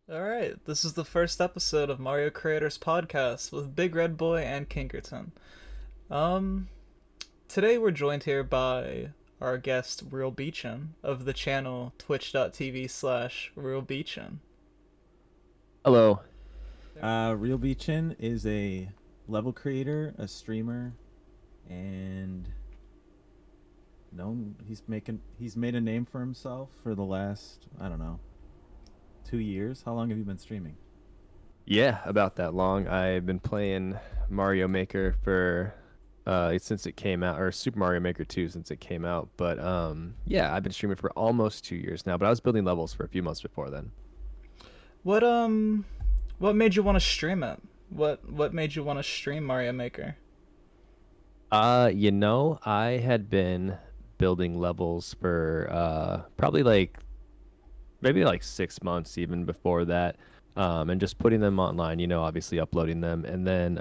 Alright, this is the first episode of Mario Creators Podcast with Big Red Boy and Kinkerton. Um, Today we're joined here by our guest realbchin of the channel twitch.tv/realbchin. Hello. realbchin is a level creator, a streamer, and he's made a name for himself for the last, I don't know, 2 years. How long have you been streaming? Yeah, about that long. I've been playing Mario Maker for since it came out, or Super Mario Maker 2 since it came out. But yeah, I've been streaming for almost 2 years now, but I was building levels for a few months before then. What um what made you want to stream it? What made you want to stream Mario Maker? I had been building levels for probably like maybe like 6 months even before that. And just putting them online, obviously uploading them. And then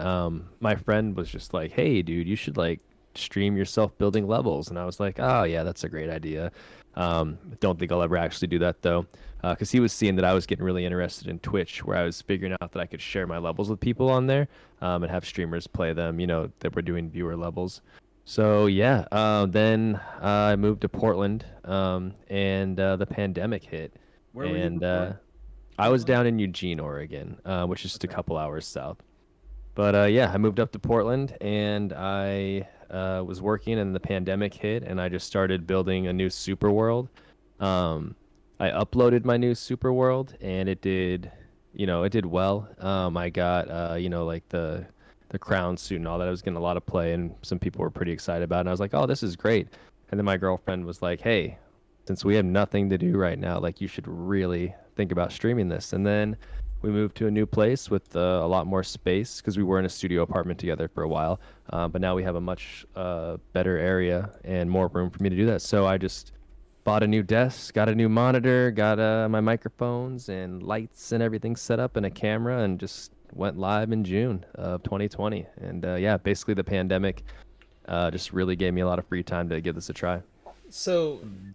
my friend was just like, "Hey, dude, you should like stream yourself building levels." And I was like, "Oh, yeah, that's a great idea." Don't think I'll ever actually do that though, because he was seeing that I was getting really interested in Twitch, where I was figuring out that I could share my levels with people on there, and have streamers play them, that were doing viewer levels. So yeah, then I moved to Portland, and the pandemic hit, Where were you and before? I was Portland? down in Eugene, Oregon, which is just a Okay. couple hours south. But yeah, I moved up to Portland and I was working and the pandemic hit and I just started building a new super world. Um, I uploaded my new super world and it did well. I got like the crown suit and all that. I was getting a lot of play and some people were pretty excited about it. And I was like, "Oh, this is great." And then my girlfriend was like, "Hey, since we have nothing to do right now, like you should really think about streaming this." And then we moved to a new place with a lot more space because we were in a studio apartment together for a while. But now we have a much better area and more room for me to do that. So I just bought a new desk, got a new monitor, got my microphones and lights and everything set up and a camera, and just went live in June of 2020. And yeah, basically the pandemic just really gave me a lot of free time to give this a try. So, Amazing.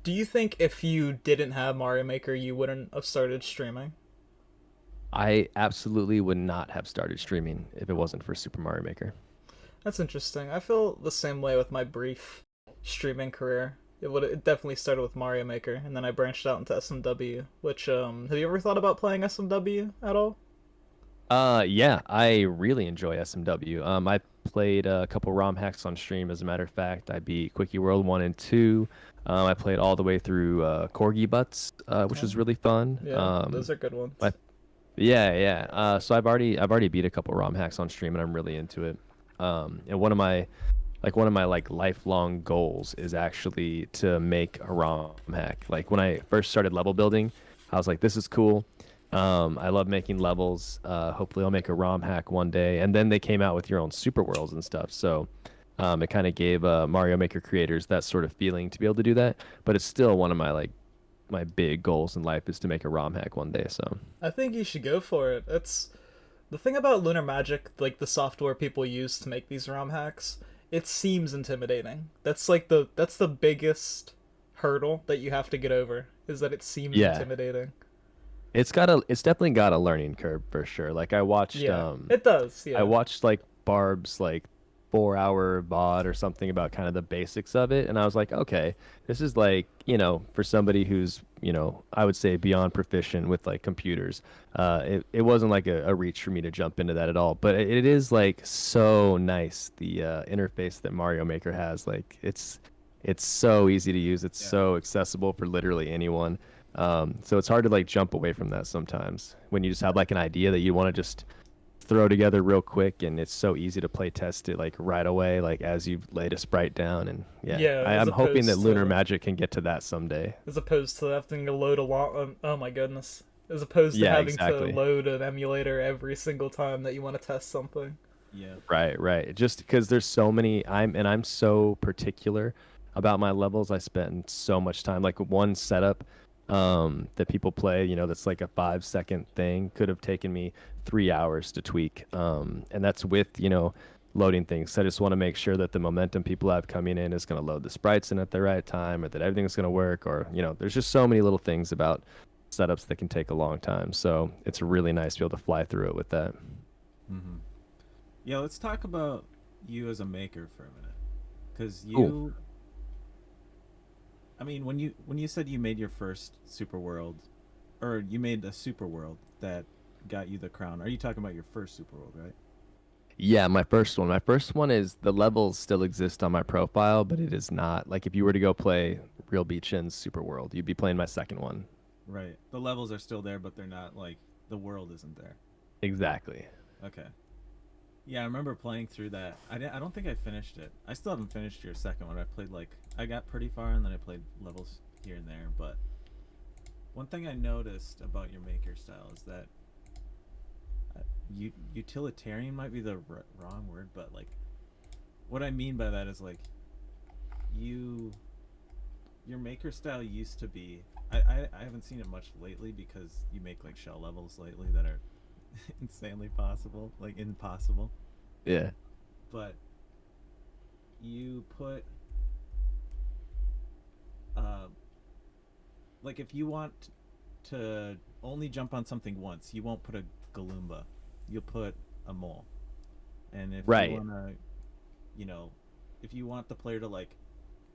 do you think if you didn't have Mario Maker, you wouldn't have started streaming? I absolutely would not have started streaming if it wasn't for Super Mario Maker. That's interesting. I feel the same way with my brief streaming career. It definitely started with Mario Maker, and then I branched out into SMW. Which have you ever thought about playing SMW at all? Yeah, I really enjoy SMW. I played a couple ROM hacks on stream. As a matter of fact, I beat Quickie World 1 and 2. I played all the way through Corgi Butts, which Oh, was really fun. yeah, those are good ones. I, yeah, yeah. So I've already beat a couple ROM hacks on stream, and I'm really into it. And one of my like lifelong goals is actually to make a ROM hack. Like when I first started level building, I was like, "This is cool." I love making levels. Hopefully, I'll make a ROM hack one day. And then they came out with your own super worlds and stuff. So it kind of gave Mario Maker creators that sort of feeling to be able to do that. But it's still one of my like my big goals in life is to make a ROM hack one day. So I think you should go for it. It's the thing about Lunar Magic, like the software people use to make these ROM hacks. It seems intimidating. That's the biggest hurdle that you have to get over is that it seems yeah, intimidating. it's definitely got a learning curve for sure. Like Yeah, it does. I Yeah, watched like Barb's like 4 hour VOD or something about kind of the basics of it, and I was like, okay, this is like, for somebody who's, I would say beyond proficient with like computers. It wasn't like a reach for me to jump into that at all, but it is like so nice the interface that Mario Maker has. Like it's so easy to use. It's Yeah. so accessible for literally anyone. So it's hard to like jump away from that sometimes when you just have like an idea that you want to just throw together real quick, and it's so easy to play test it like right away, like as you've laid a sprite down. And yeah, yeah. I'm hoping that Lunar Magic can get to that someday. As opposed to having to load a lot. Oh my goodness. As opposed to Yeah, having to exactly. load an emulator every single time that you want to test something. Yeah. Right, right. Just because there's so many, I'm so particular about my levels. I spend so much time. Like one setup that people play, that's like a 5 second thing could have taken me 3 hours to tweak. And that's with, loading things. So I just want to make sure that the momentum people have coming in is going to load the sprites in at the right time, or that everything's going to work, or, there's just so many little things about setups that can take a long time. So it's really nice to be able to fly through it with that. Mm-hmm. Yeah, let's talk about you as a maker for a minute, because Cool. you, I mean, when you said you made your first super world, or you made a super world that got you the crown, are you talking about your first super world, right? Yeah, my first one. My first one is the levels still exist on my profile, but it is not like if you were to go play realbchin's Super World, you'd be playing my second one. Right. The levels are still there, but they're not like the world isn't there. Exactly. Okay. Yeah, I remember playing through that. I don't think I finished it. I still haven't finished your second one. I played like I got pretty far and then I played levels here and there. But one thing I noticed about your maker style is that utilitarian might be the wrong word, but like what I mean by that is like you your maker style used to be. I haven't seen it much lately because you make like shell levels lately that are insanely possible, like impossible. Yeah. But you put uh like if you want to only jump on something once, you won't put a Galumba. You'll put a mole. And if you Right. want to, you know, if you want the player to like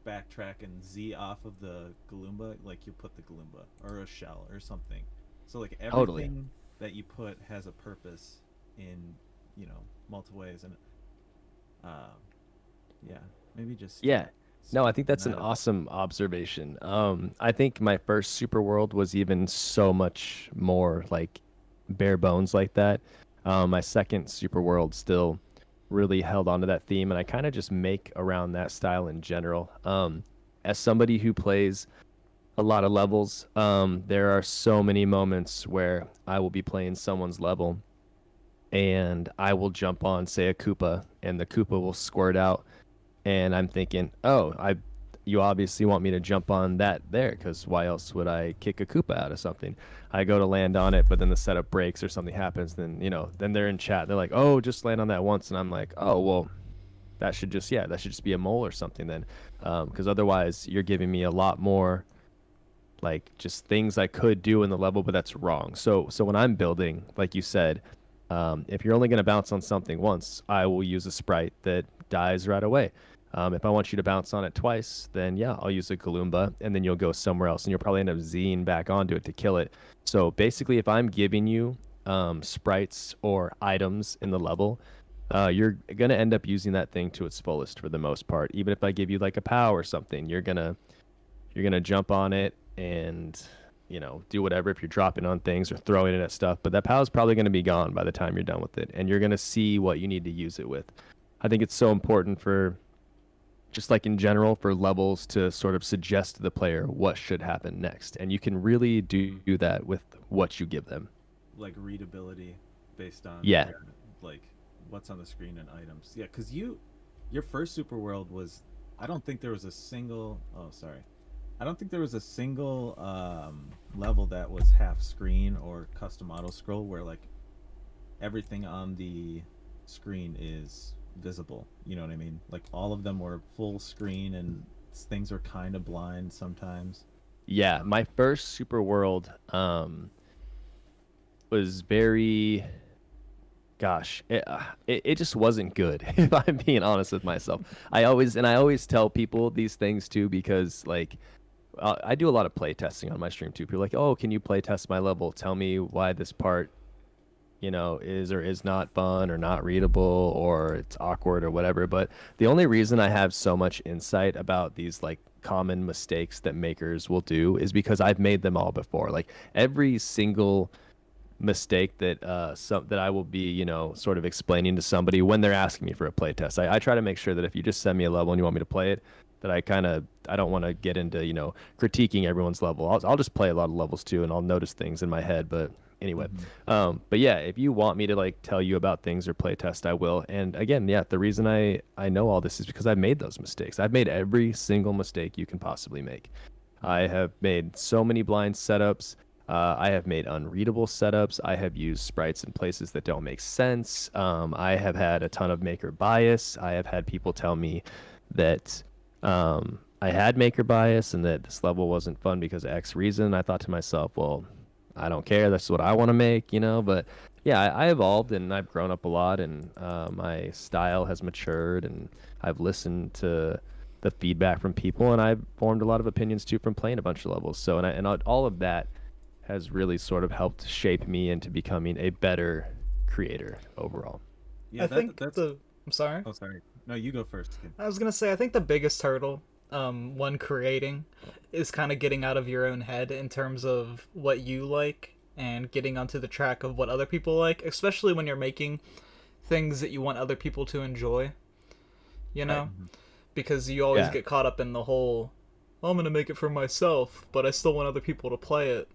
backtrack and Z off of the Galumba, like you put the Galumba or a shell or something. So like Totally. everything that you put has a purpose in, multiple ways. And uh, yeah, maybe just Yeah. No, I speak think on that's an that a bit. awesome observation. I think my first super world was even so much more like bare bones like that. My second super world still really held on to that theme, and I kind of just make around that style in general. As somebody who plays a lot of levels, there are so many moments where I will be playing someone's level and I will jump on, say, a Koopa, and the Koopa will squirt out and I'm thinking, oh, you obviously want me to jump on that there because why else would I kick a Koopa out of something? I go to land on it, but then the setup breaks or something happens. Then then they're in chat. They're like, oh, just land on that once, and I'm like, oh, well, that should just be a mole or something then, because otherwise you're giving me a lot more like just things I could do in the level, but that's wrong. So when I'm building, like you said, if you're only going to bounce on something once, I will use a sprite that dies right away. If I want you to bounce on it twice, then yeah, I'll use a Galumba, and then you'll go somewhere else, and you'll probably end up Zing back onto it to kill it. So basically, if I'm giving you sprites or items in the level, you're gonna end up using that thing to its fullest for the most part. Even if I give you like a POW or something, you're gonna jump on it and do whatever if you're dropping on things or throwing it at stuff. But that POW is probably gonna be gone by the time you're done with it, and you're gonna see what you need to use it with. I think it's so important for just like in general for levels to sort of suggest to the player what should happen next, and you can really Mm-hmm. do that with what you give them. Like readability based on Yeah. like what's on the screen and items. Yeah, because your first super world was, I don't think there was a single. Oh, sorry. I don't think there was a single level that was half screen or custom auto scroll where like everything on the screen is visible. You know what I mean? Like all of them were full screen and things were kind of blind sometimes. Yeah, my first super world was very, gosh, it just wasn't good if I'm being honest with myself. I always tell people these things too because like I do a lot of play testing on my stream too. People are like, "Oh, can you play test my level? Tell me why this part, is or is not fun or not readable or it's awkward or whatever." But the only reason I have so much insight about these like common mistakes that makers will do is because I've made them all before. Like every single mistake that I will be, sort of explaining to somebody when they're asking me for a play test. I try to make sure that if you just send me a level and you want me to play it, that I don't want to get into, critiquing everyone's level. I'll just play a lot of levels too and I'll notice things in my head. But anyway, Mm-hmm. but yeah, if you want me to like tell you about things or play test, I will. And again, yeah, the reason I know all this is because I've made those mistakes. I've made every single mistake you can possibly make. I have made so many blind setups. I have made unreadable setups. I have used sprites in places that don't make sense. I have had a ton of maker bias. I have had people tell me that I had maker bias and that this level wasn't fun because of X reason. I thought to myself, well, I don't care. That's what I want to make, But yeah, I evolved and I've grown up a lot, and my style has matured, and I've listened to the feedback from people, and I've formed a lot of opinions too from playing a bunch of levels. So, all of that has really sort of helped shape me into becoming a better creator overall. Yeah, I think that's. the I'm sorry. Oh, sorry. No, you go first, kid. I was gonna say I think the biggest hurdle when creating is kind of getting out of your own head in terms of what you like and getting onto the track of what other people like, especially when you're making things that you want other people to enjoy, you Right. know? Because you always Yeah. get caught up in the whole, well, I'm gonna make it for myself, but I still want other people to play it.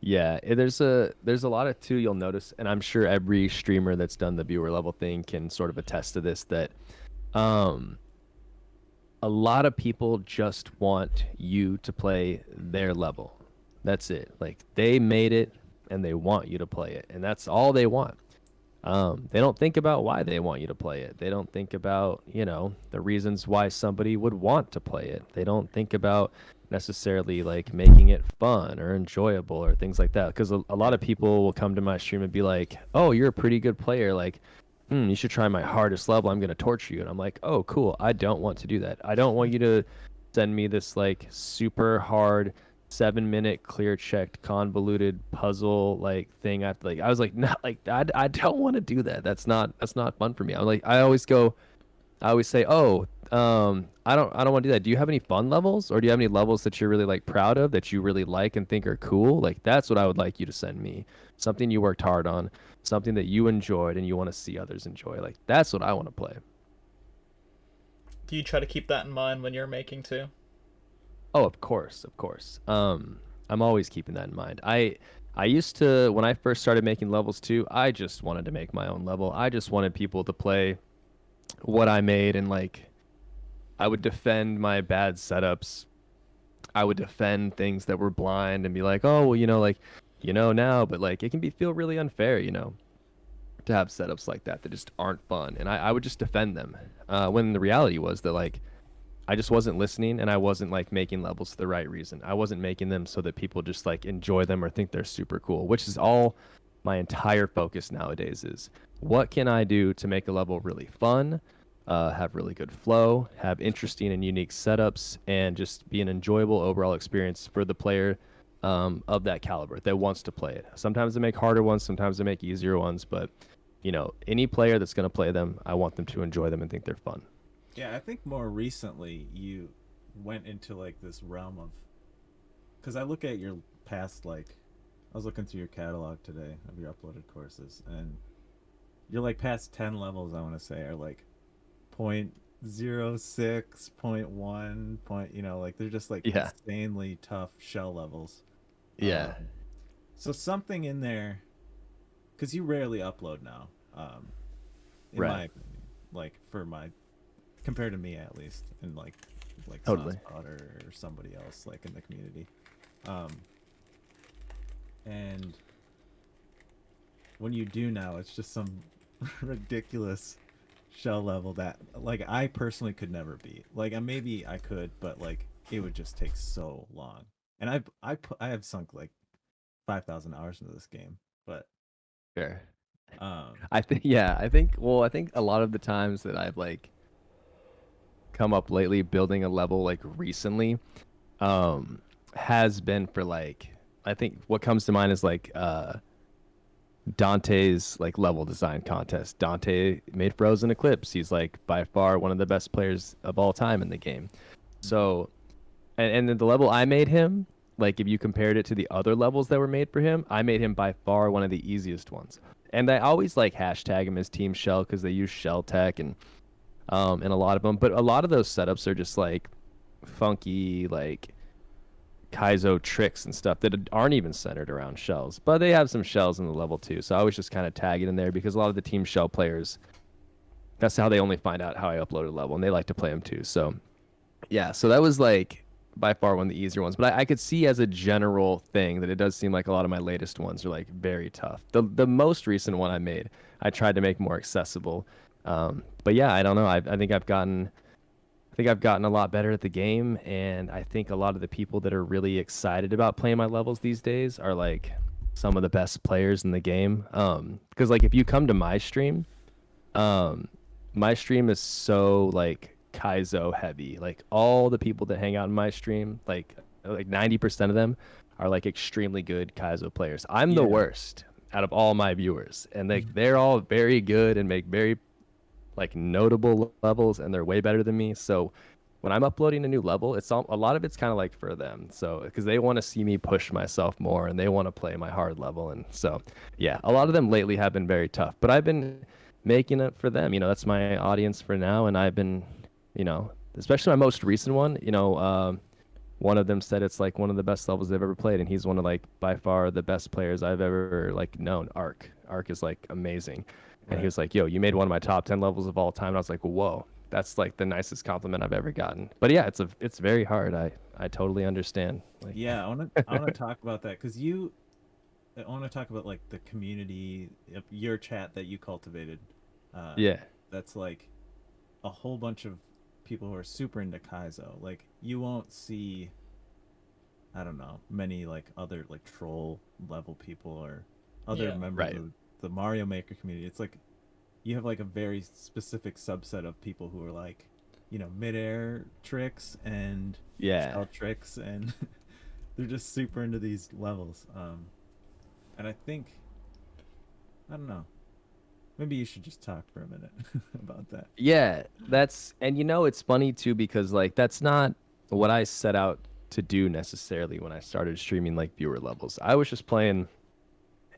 Yeah, there's a lot of too you'll notice, and I'm sure every streamer that's done the viewer level thing can sort of attest to this, that um a lot of people just want you to play their level. That's it. Like they made it and they want you to play it, and that's all they want. They don't think about why they want you to play it. They don't think about, the reasons why somebody would want to play it. They don't think about necessarily like making it fun or enjoyable or things like that. Because a lot Yeah. of people will come to my stream and be like, "Oh, you're a pretty good player. Like, you should try my hardest level. I'm gonna torture you." And I'm like, "Oh, cool. I don't want to do that. I don't want you to send me this like super hard 7 minute clear checked convoluted puzzle like thing. I was like, no, like I don't want to do that. That's not fun for me. I'm like, I always say, oh, I don't want to do that. Do you have any fun levels, or do you have any levels that you're really like proud of, that you really like and think are cool? Like that's what I would like you to send me. Something you worked hard on, something that you enjoyed and you want to see others enjoy. Like that's what I want to play. Do you try to keep that in mind when you're making too? Oh, of course, of course. I'm always keeping that in mind. I used to, when I first started making levels too, I just wanted to make my own level. I just wanted people to play what I made, and like I would defend my bad setups. I would defend things that were blind and be like, "Oh, well, like now," but like it can feel really unfair, to have setups like that just aren't fun. And I would just defend them. When the reality was that like I just wasn't listening, and I wasn't like making levels for the right reason. I wasn't making them so that people just like enjoy them or think they're super cool, which is all my entire focus nowadays is what can I do to make a level really fun, have really good flow, have interesting and unique setups, and just be an enjoyable overall experience for the player of that caliber that wants to play it. Sometimes they make harder ones, sometimes they make easier ones, but any player that's going to play them, I want them to enjoy them and think they're fun. Yeah, I think more recently you went into like this realm of, because I look at your past, like I was looking through your catalog today of your uploaded courses, and your like past 10 levels I want to say are like point zero 0.06, point 0.1, like they're just like Yeah. insanely tough shell levels. Yeah. Um, so something in there, because you rarely upload now, in Right. my opinion, like for my compared to me at least, and like Totally. Saucepod or somebody else like in the community. Um, and when you do now, it's just some ridiculous shell level that like I personally could never beat. Like maybe I could, but like it would just take so long. And I have sunk like 5,000 hours into this game, but Sure. um I think yeah, I think a lot of the times that I've like come up lately building a level like recently um has been for like I think what comes to mind is like Dante's like level design contest. Dante made Frozen Eclipse. He's like by far one of the best players of all time in the game. So and then the level I made him, like if you compared it to the other levels that were made for him, I made him by far one of the easiest ones. And I always like hashtag him as Team Shell because they use shell tech and a lot of them. But a lot of those setups are just like funky, like kaizo tricks and stuff that aren't even centered around shells. But they have some shells in the level too. So I always just kind of tag it in there because a lot of the Team Shell players, that's how they only find out how I uploaded a level, and they like to play them too. So yeah, so that was like by far one of the easier ones. But I could see as a general thing that it does seem like a lot of my latest ones are like very tough. The most recent one I made, I tried to make more accessible. But yeah, I don't know. I think I've gotten I think I've gotten a lot better at the game, and I think a lot of the people that are really excited about playing my levels these days are like some of the best players in the game. Because like if you come to um, my stream is so like kaizo heavy. Like all the people that hang out in my stream, like 90% of them are like extremely good kaizo players. I'm the Yeah. worst out of all my viewers, and they're all very good and make very like notable levels, and they're way better than me. So when I'm uploading a new level, a lot of it's kind of like for them. So because they want to see me push myself more and they want to play my hard level, and so yeah, a lot of them lately have been very tough. But I've been making it for them. That's my audience for now, and I've been, especially my most recent one. One of them said it's like one of the best levels they've ever played, and he's one of like by far the best players I've ever like known. Arc is like amazing, and he Right. was like, "Yo, you made one of my top 10 levels of all time." And I was like, "Whoa, that's like the nicest compliment I've ever gotten." But yeah, it's very hard. I totally understand. Like, Yeah, I wanna talk about that because I want to talk about like the community of your chat that you cultivated. Uh, yeah, that's like a whole bunch of people who are super into Kaizo. Like you won't see, I don't know, many like other like troll level people or other Yeah. members right. of the Mario Maker community. It's like you have like a very specific subset of people who are like, midair tricks and Yeah. shell tricks, and they're just super into these levels. And I think, I don't know, maybe you should just talk for a minute about that. Yeah, and it's funny too because like that's not what I set out to do necessarily when I started streaming like viewer levels. I was just playing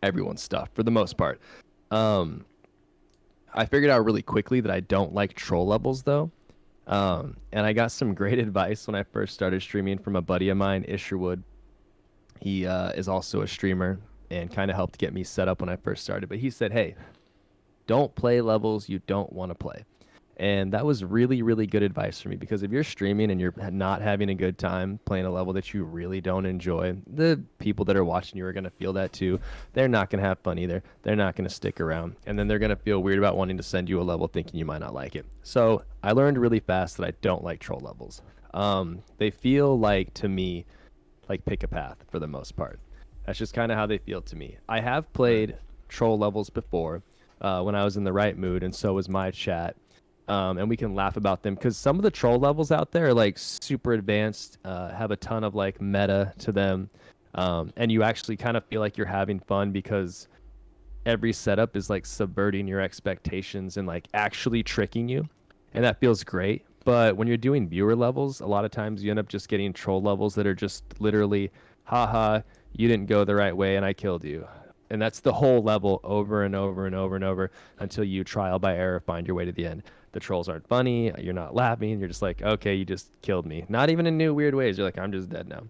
everyone's stuff for the most part. Um, I figured out really quickly that I don't like troll levels though. And I got some great advice when I first started streaming from a buddy of mine, Isherwood. He is also a streamer and kind of helped get me set up when I first started. But he said, "Hey, don't play levels you don't want to play." And that was really, really good advice for me because if you're streaming and you're not having a good time playing a level that you really don't enjoy, the people that are watching you are going to feel that too. They're not going to have fun either. They're not going to stick around. And then they're going to feel weird about wanting to send you a level thinking you might not like it. So I learned really fast that I don't like troll levels. They feel like, to me, like pick a path for the most part. That's just kind of how they feel to me. I have Right. played troll levels before when I was in the right mood, and so was my chat. And we can laugh about them because some of the troll levels out there are like super advanced, have a ton of like meta to them, and you actually kind of feel like you're having fun because every setup is like subverting your expectations and like actually tricking you, and that feels great. But when you're doing viewer levels, a lot of times you end up just getting troll levels that are just literally, haha, you didn't go the right way and I killed you. And that's the whole level over and over and over and over until you trial by error find your way to the end. The trolls aren't funny, you're not laughing, you're just like, okay, you just killed me. Not even in new weird ways. You're like, I'm just dead now.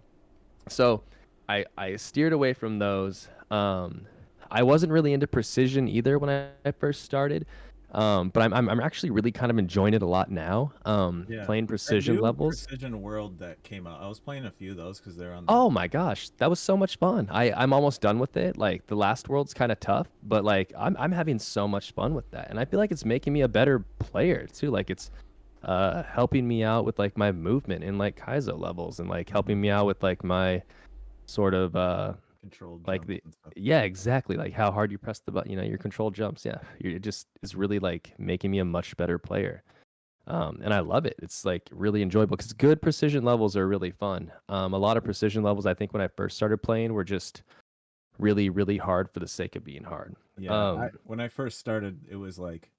So I steered away from those. I wasn't really into precision either when I first started. But I'm actually really kind of enjoying it a lot now. Yeah. Playing That precision new levels. Precision World that came out, I was playing a few of those because they're on the. Oh my gosh, that was so much fun. I'm almost done with it. Like the last world's kind of tough, but like I'm having so much fun with that. And I feel like it's making me a better player too. Like it's helping me out with like my movement in like kaizo levels and like Mhm. helping me out with like my sort of Controlled like jumps the and stuff. yeah, exactly, like how hard you press the button, your control jumps. Yeah, it just is really like making me a much better player. And I love it. It's like really enjoyable because good precision levels are really fun. A lot of precision levels, I think when I first started playing, were just really, really hard for the sake of being hard. Yeah, I um when I first started, it was like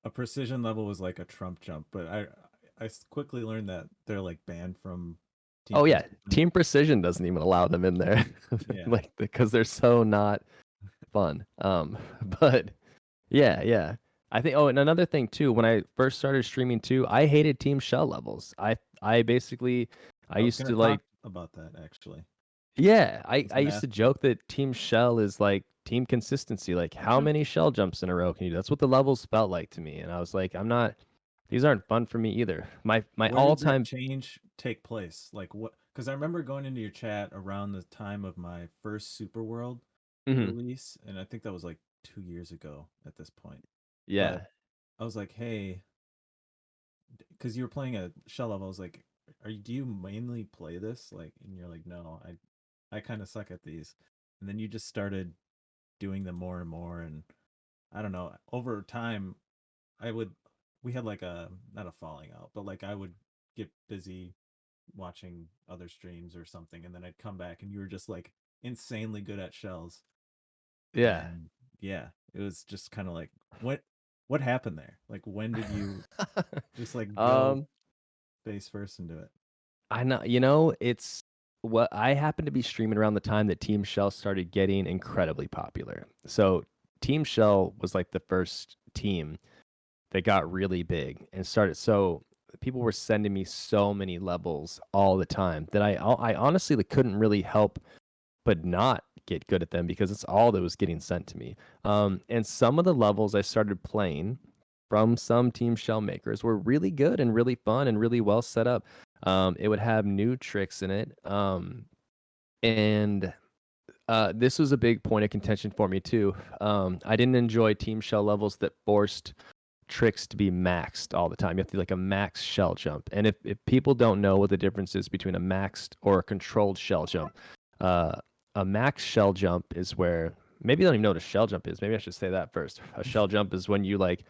a precision level was like a trump jump, but I quickly learned that they're like banned from Team oh yeah, Precision. team precision doesn't even allow them in there. Yeah. Like because they're so not fun. But yeah, yeah. I think. Oh, and another thing too. When I first started streaming too, I hated Team Shell levels. I basically, I I was used gonna to like. talk about that actually. I Yeah, I was I gonna used ask to about joke that Team Shell is like team consistency. Like how that. many shell jumps in a row can you do? That's what the levels felt like to me, and I was like, I'm not. These aren't fun for me either. My Where all did that time. change take place? Like what? Because I remember going into your chat around the time of my first Super World Mhm. release, and I think that was like 2 years ago at this point. But Yeah. I was like, hey, because you were playing a shell level. I was like, do you mainly play this? Like, and you're like, no, I kind of suck at these. And then you just started doing them more and more. And I don't know, over time, I would, we had like a, not a falling out, but like I would get busy watching other streams or something. And then I'd come back and you were just like insanely good at shells. Yeah. And yeah, it was just kind of like, what happened there? Like, when did you just like go um, face first into it? I know, you know, it's what I happened to be streaming around the time that Team Shell started getting incredibly popular. So Team Shell was like the first team that got really big and started. So people were sending me so many levels all the time that I honestly like, couldn't really help but not get good at them because it's all that was getting sent to me. And some of the levels I started playing from some Team Shell makers were really good and really fun and really well set up. It would have new tricks in it. And this was a big point of contention for me too. I didn't enjoy Team Shell levels that forced tricks to be maxed all the time. You have to do like a max shell jump. And if people don't know what the difference is between a maxed or a controlled shell jump, uh, a max shell jump is where maybe you don't even know what a shell jump is. Maybe I should say that first. A shell jump is when you like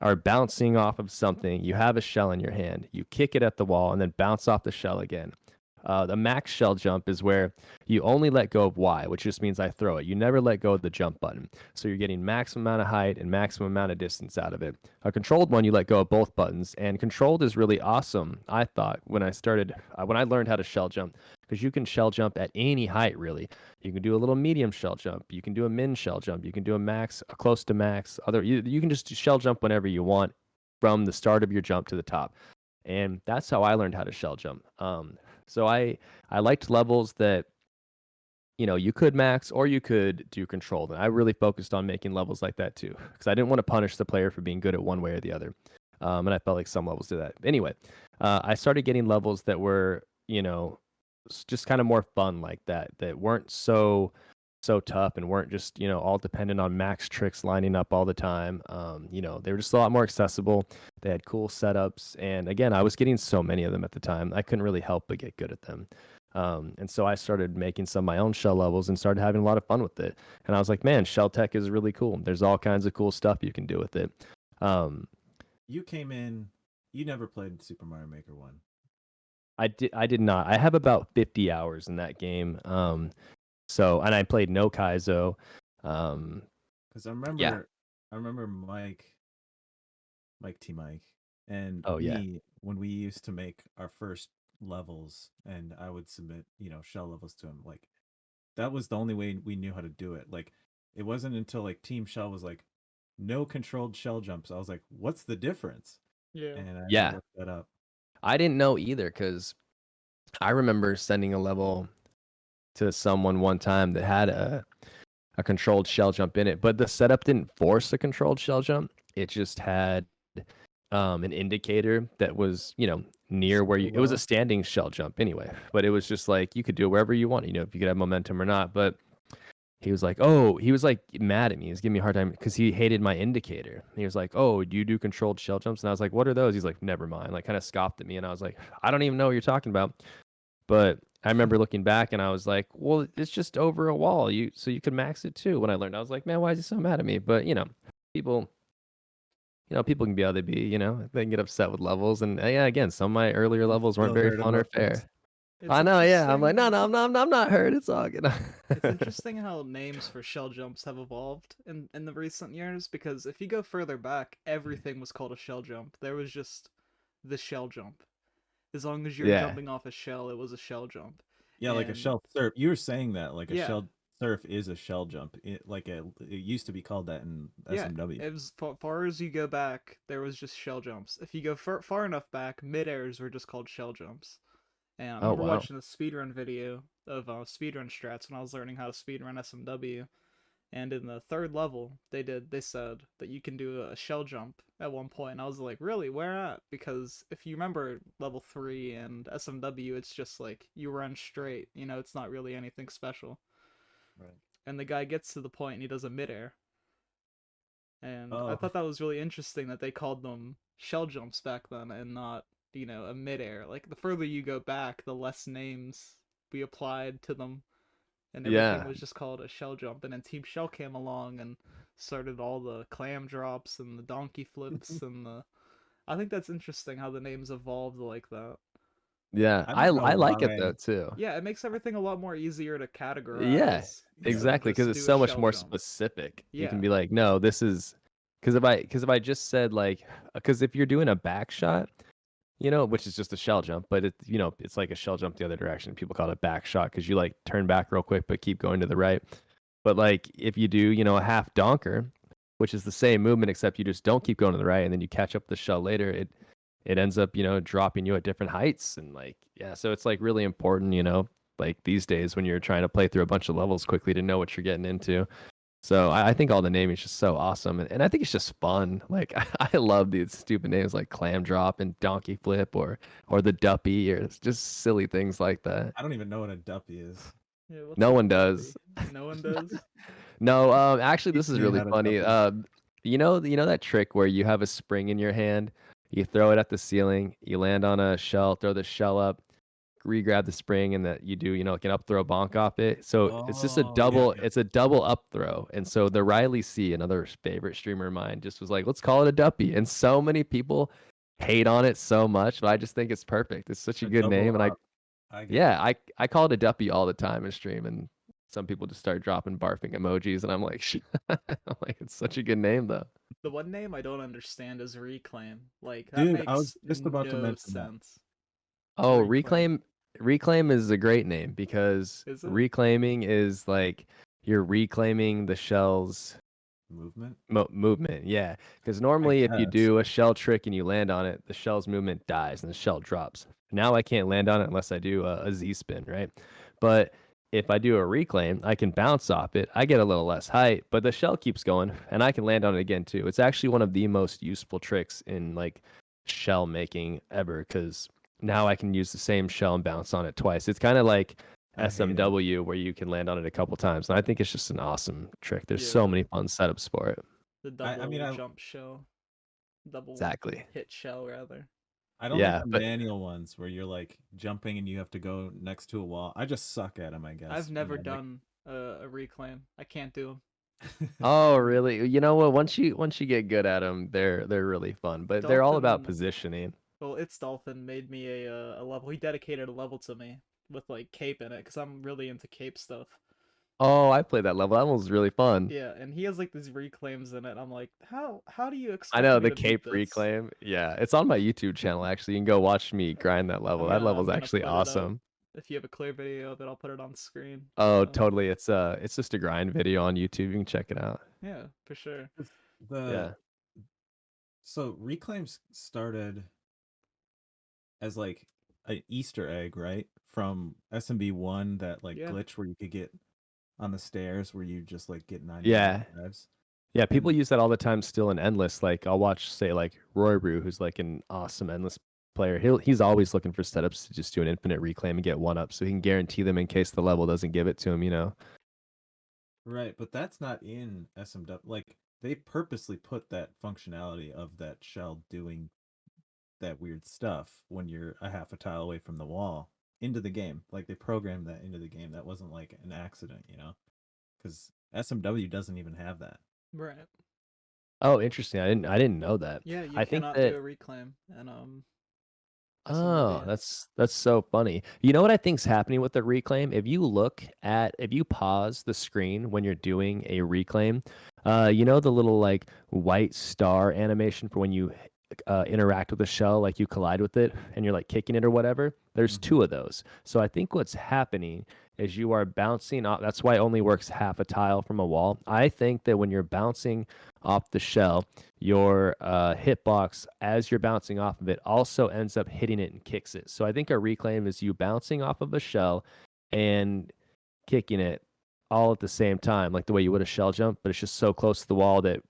are bouncing off of something. You have a shell in your hand, you kick it at the wall, and then bounce off the shell again. The max shell jump is where you only let go of Y, which just means I throw it. You never let go of the jump button. So you're getting maximum amount of height and maximum amount of distance out of it. A controlled one, you let go of both buttons. And controlled is really awesome, I thought, when I learned how to shell jump, because you can shell jump at any height, really. You can do a little medium shell jump. You can do a min shell jump. You can do a max, a close to max. You can just shell jump whenever you want from the start of your jump to the top. And that's how I learned how to shell jump. So I liked levels that you could max or you could do controlled. And I really focused on making levels like that too, because I didn't want to punish the player for being good at one way or the other. And I felt like some levels did that. Anyway, I started getting levels that were, just kind of more fun like that, that weren't so tough and weren't just all dependent on max tricks lining up all the time. They were just a lot more accessible. They had cool setups, and again, I was getting so many of them at the time, I couldn't really help but get good at them. And so I started making some of my own shell levels and started having a lot of fun with it. And I was like, man, shell tech is really cool. There's all kinds of cool stuff you can do with it. um, You came in, you never played Super Mario Maker 1. I did not. I have about 50 hours in that game. And I played no kaizo. um, Because I yeah. remember, Mike T. Mike, and Oh yeah. me when we used to make our first levels, and I would submit, shell levels to him. Like, that was the only way we knew how to do it. Like, it wasn't until like Team Shell was like, no controlled shell jumps. I was like, what's the difference? Yeah. And I had to Yeah, look that up. I didn't know either because I remember sending a level to someone one time that had a controlled shell jump in it, but the setup didn't force a controlled shell jump. It just had an indicator that was, near where Super you. It was a low. standing shell jump anyway, but it was just like you could do it wherever you want. If you could have momentum or not. But he was like mad at me. He was giving me a hard time because he hated my indicator. He was like, "Oh, do you do controlled shell jumps?" And I was like, "What are those?" He's like, "Never mind." Like, kind of scoffed at me, and I was like, "I don't even know what you're talking about." But I remember looking back and I was like, well, it's just over a wall. You could max it too. When I learned, I was like, man, why is he so mad at me? But people, people can be how they be. They can get upset with levels. And yeah, again, some of my earlier You levels weren't still very heard fun or about this? fair. It's I know, yeah. I'm like, no, interesting. no, I'm not hurt. It's all good. It's interesting how names for shell jumps have evolved in the recent years, because if you go further back, everything was called a shell jump. There was just the shell jump. As long as you're Yeah. jumping off a shell, it was a shell jump. Yeah, like a And shell surf. You were saying that like a yeah, shell surf is a shell jump. It used to be called that in yeah, SMW. as far as you go back, there was just shell jumps. If you go far enough back, mid airs were just called shell jumps. And I Oh remember wow. watching a speedrun video of speedrun strats when I was learning how to speedrun SMW. And in the third level, they said that you can do a shell jump at one point. And I was like, really, where at? Because if you remember level 3 and SMW, it's just like you run straight. It's not really anything special. Right. And the guy gets to the point and he does a midair. And I Oh, thought that was really interesting that they called them shell jumps back then and not, a midair. Like the further you go back, the less names we applied to them, and everything Yeah. was just called a shell jump. And then Team Shell came along and started all the clam drops and the donkey flips and the. I think that's interesting how the names evolved like that. Yeah. I I don't know I like it why. though too. Yeah, it makes everything a lot more easier to Yeah, categorize instead Yeah. of exactly, because just it's do a so much shell more jump. specific. You can Yeah, be like, no, this is because if I just said like because if you're doing a back shot, which is just a shell jump, but it's like a shell jump the other direction. People call it a back shot because you like turn back real quick but keep going to the right. But like if you do, a half donker, which is the same movement except you just don't keep going to the right and then you catch up the shell later, it ends up, dropping you at different heights and like yeah, so it's like really important, like these days when you're trying to play through a bunch of levels quickly to know what you're getting into. So I think all the naming is just so awesome, and I think it's just fun. Like I love these stupid names like Clam Drop and Donkey Flip or the Duppy or it's just silly things like that. I don't even know what a duppy is. yeah. What's No a one duppy? does. No one does. No, actually, this Teach is me really how to funny. duppy. You know that trick where you have a spring in your hand, you throw it at the ceiling, you land on a shell, throw the shell up, re-grab the spring, and that you do, like an up throw bonk off it. So it's just a Oh, yeah, double. yeah. It's a double up throw, and so the Riley C, another favorite streamer of mine, just was like, let's call it a duppy, and so many people hate on it so much, but I just think it's perfect. It's such a A good double name, and up. I get yeah, it. I call it a duppy all the time in stream, and some people just start dropping barfing emojis, and I'm like, I'm like, it's such a good name though. The one name I don't understand is Reclaim. Like that Dude, I makes was just about to no mention that. sense. Oh, Reclaim. reclaim is a great name because Is it? reclaiming is like you're reclaiming the shell's Movement, movement. Yeah, because I normally if you guess. do a shell trick and you land on it, the shell's movement dies and the shell drops. Now I can't land on it unless I do a Z spin, right? But if I do a reclaim, I can bounce off it. I get a little less height, but the shell keeps going and I can land on it again too. It's actually one of the most useful tricks in like shell making ever because now I can use the same shell and bounce on it twice. It's kind of like I hate it. SMW where you can land on it a couple times. And I think it's just an awesome trick. There's Yeah, so many fun setups for it. the I mean, double jump shell, double Exactly. hit shell rather. I don't like Yeah, the but manual ones where you're like jumping and you have to go next to a wall. I just suck at them, I I've guess. never Like done a reclaim. I can't do them. oh, really? You know what? Once you get good at them, they're really fun. But they're all about Dolphin. positioning. Well, it's Dolphin made me a level. He dedicated a level to me with like cape in it because I'm really into cape stuff. Oh, I played that level. That one was really fun. Yeah, and he has like these reclaims in it. I'm like, how do you I expect know me the to beat Cape this? reclaim. Yeah, it's on my YouTube channel actually. You can go watch me grind that level. That I'm level's gonna actually put it up. awesome. If you have a clear video of it, I'll put it on screen. Oh, totally. It's just a grind video on YouTube. You can check it out. Yeah, for sure. the Yeah. so reclaims started as like an Easter egg, right? From SMB1, that like Yeah, glitch where you could get on the stairs where you just like get 99 Yeah. lives. Yeah, people And use that all the time still in endless. Like I'll watch, say, like Roy Brew, who's like an awesome endless player. He's always looking for setups to just do an infinite reclaim and get one up, so he can guarantee them in case the level doesn't give it to him. right, but that's not in SMW. Like they purposely put that functionality of that shell doing that weird stuff when you're a half a tile away from the wall into the game. Like they programmed that into the game. That wasn't like an accident, because SMW doesn't even have that. right. Oh, interesting. I didn't know that. Yeah, you I think cannot do that a reclaim and oh, SMW. that's so funny. You know what I think's happening with the reclaim? If you pause the screen when you're doing a reclaim, the little like white star animation for when you interact with the shell, like you collide with it and you're like kicking it or whatever. There's Hmm. two of those. So I think what's happening is you are bouncing off. That's why it only works half a tile from a wall. I think that when you're bouncing off the shell, your hitbox as you're bouncing off of it also ends up hitting it and kicks it. So I think a reclaim is you bouncing off of a shell and kicking it all at the same time, like the way you would a shell jump, but it's just so close to the wall that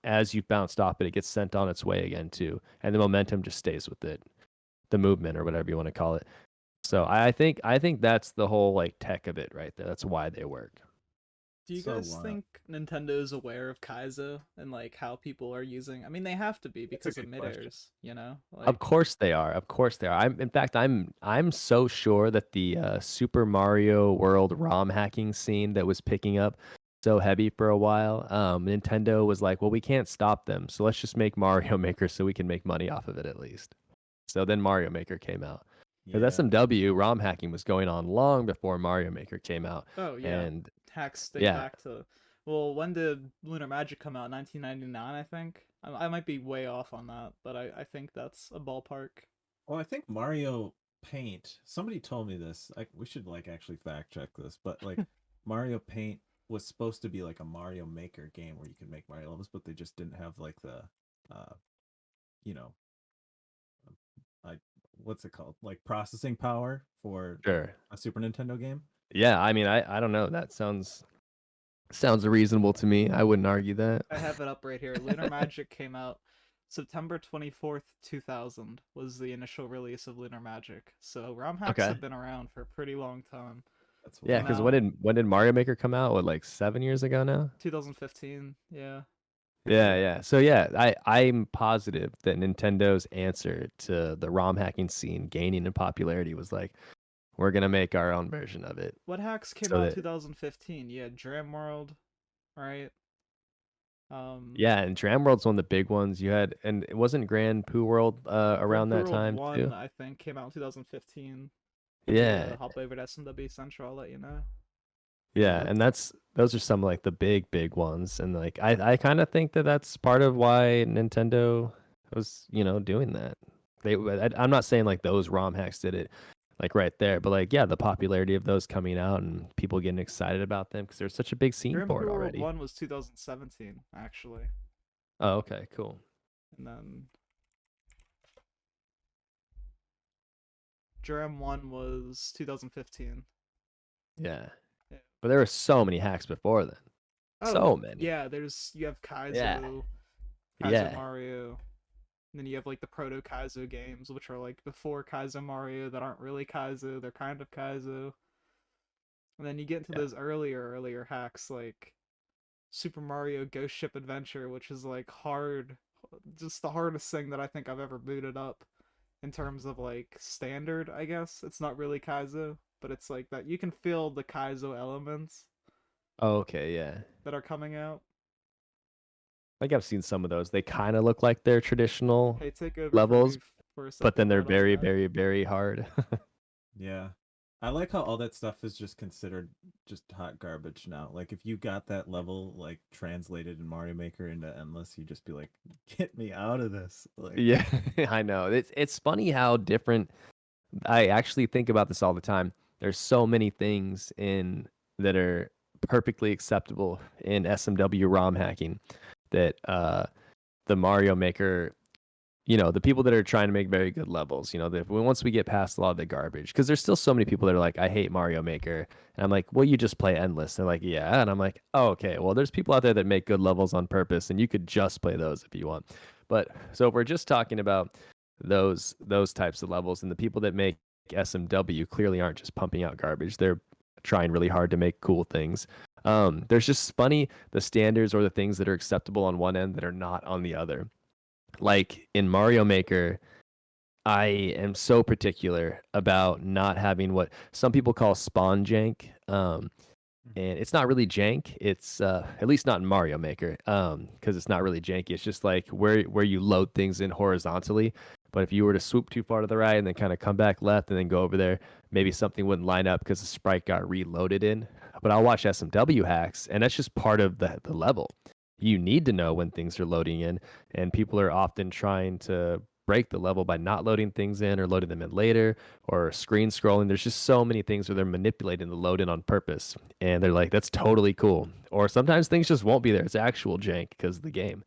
as you've bounced off it, it gets sent on its way again too, and the momentum just stays with it, the movement or whatever you want to call it. So I think that's the whole like tech of it right there. That's why they work. Do you So guys wild. think Nintendo is aware of kaizo and like how people are using? I mean, they have to be That's a because of good question. mid-airs, you know? Of Like, course they are. Of course they are. In fact, I'm so sure that the Super Mario World ROM hacking scene that was picking up so heavy for a while, Nintendo was like, well, we can't stop them, so let's just make Mario Maker so we can make money off of it at least. So then Mario Maker came out. Because Yeah. SMW ROM hacking was going on long before Mario Maker came out, oh yeah, and hacks date yeah, back to, well, when did Lunar Magic come out? 1999, I think. I might be way off on that, but I think that's a ballpark. Well, I think Mario Paint. Somebody told me this. We should like actually fact check this, but like Mario Paint was supposed to be like a Mario Maker game where you could make Mario levels, but they just didn't have like the, uh, you know, I what's it called? Like processing power for sure. a Super Nintendo game. Yeah, I mean, I don't know. That sounds reasonable to me. I wouldn't argue that. I have it up right here. Lunar Magic came out September 24th, 2000 was the initial release of Lunar Magic. So ROM hacks Okay. have been around for a pretty long time. That's Yeah, And because wild. now when did Mario Maker come out? What, like 7 years ago now? 2015, yeah. Yeah, yeah. So yeah, I'm positive that Nintendo's answer to the ROM hacking scene gaining in popularity was like, we're gonna make our own version of it. What hacks came So out that 2015? Yeah, Dram World, right? Um, yeah, and Dram World's one of the big ones. You had, and it wasn't Grand Poo World Grand around Poo that World time 1, too. I think, came out in 2015. If we Yeah, hop over to SMW Central, I'll let you know. Yeah, yeah, and those are some like the big ones, and like I kind of think that that's part of why Nintendo was doing that. I'm not saying like those ROM hacks did it like right there, but like yeah, the popularity of those coming out and people getting excited about them because there's such a big scene Grand for it Poo World already. 1 was 2017, actually. Oh, okay, cool. And then Dram 1 was 2015. Yeah, Yeah. but there were so many hacks before then, Oh, so many. yeah, you have Yeah, Kaizo yeah, Mario, and then you have like the proto Kaizo games, which are like before Kaizo Mario that aren't really Kaizo, they're kind of Kaizo. And then you get into yeah. those earlier hacks like Super Mario Ghost Ship Adventure, which is like hard, just the hardest thing that I think I've ever booted up in terms of like standard, I guess. It's not really Kaizo, but it's like that you can feel the Kaizo elements Oh, okay, yeah. that are coming out. Like I've seen some of those. They kind of look like they're traditional Hey, take over for levels, me for a but then second they're while I don't very, know. very, very hard. yeah. I like how all that stuff is just considered just hot garbage now. Like if you got that level like translated in Mario Maker into endless, you'd just be like, "Get me out of this!" Like, Yeah, I know. It's funny how different. I actually think about this all the time. There's so many things in that are perfectly acceptable in SMW ROM hacking that the Mario Maker, the people that are trying to make very good levels, once we get past a lot of the garbage, because there's still so many people that are like, I hate Mario Maker. And I'm like, well, you just play endless. They're like, yeah. And I'm like, oh, okay. Well, there's people out there that make good levels on purpose, and you could just play those if you want. But so if we're just talking about those types of levels, and the people that make SMW clearly aren't just pumping out garbage. They're trying really hard to make cool things. There's just funny the standards or the things that are acceptable on one end that are not on the other. Like in Mario Maker, I am so particular about not having what some people call spawn jank. Mhm. And it's not really jank. It's at least not in Mario Maker, because it's not really janky. It's just like where you load things in horizontally. But if you were to swoop too far to the right and then kind of come back left and then go over there, maybe something wouldn't line up because the sprite got reloaded in. But I'll watch SMW hacks, and that's just part of the level. You need to know when things are loading in, and people are often trying to break the level by not loading things in or loading them in later or screen scrolling. There's just so many things where they're manipulating the load in on purpose. And they're like, that's totally cool. Or sometimes things just won't be there. It's actual jank because of the game.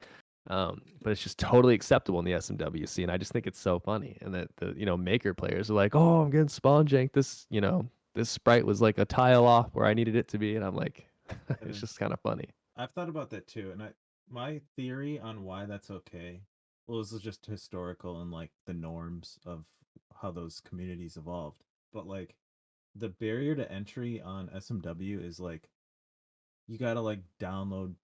But it's just totally acceptable in the SMWC. And I just think it's so funny. And that the maker players are like, oh, I'm getting spawn jank. This sprite was like a tile off where I needed it to be. And I'm like, it it's is. just kind of funny. I've thought about that too, and my theory on why that's okay, well, this is just historical and like the norms of how those communities evolved. But like the barrier to entry on SMW is like you gotta like download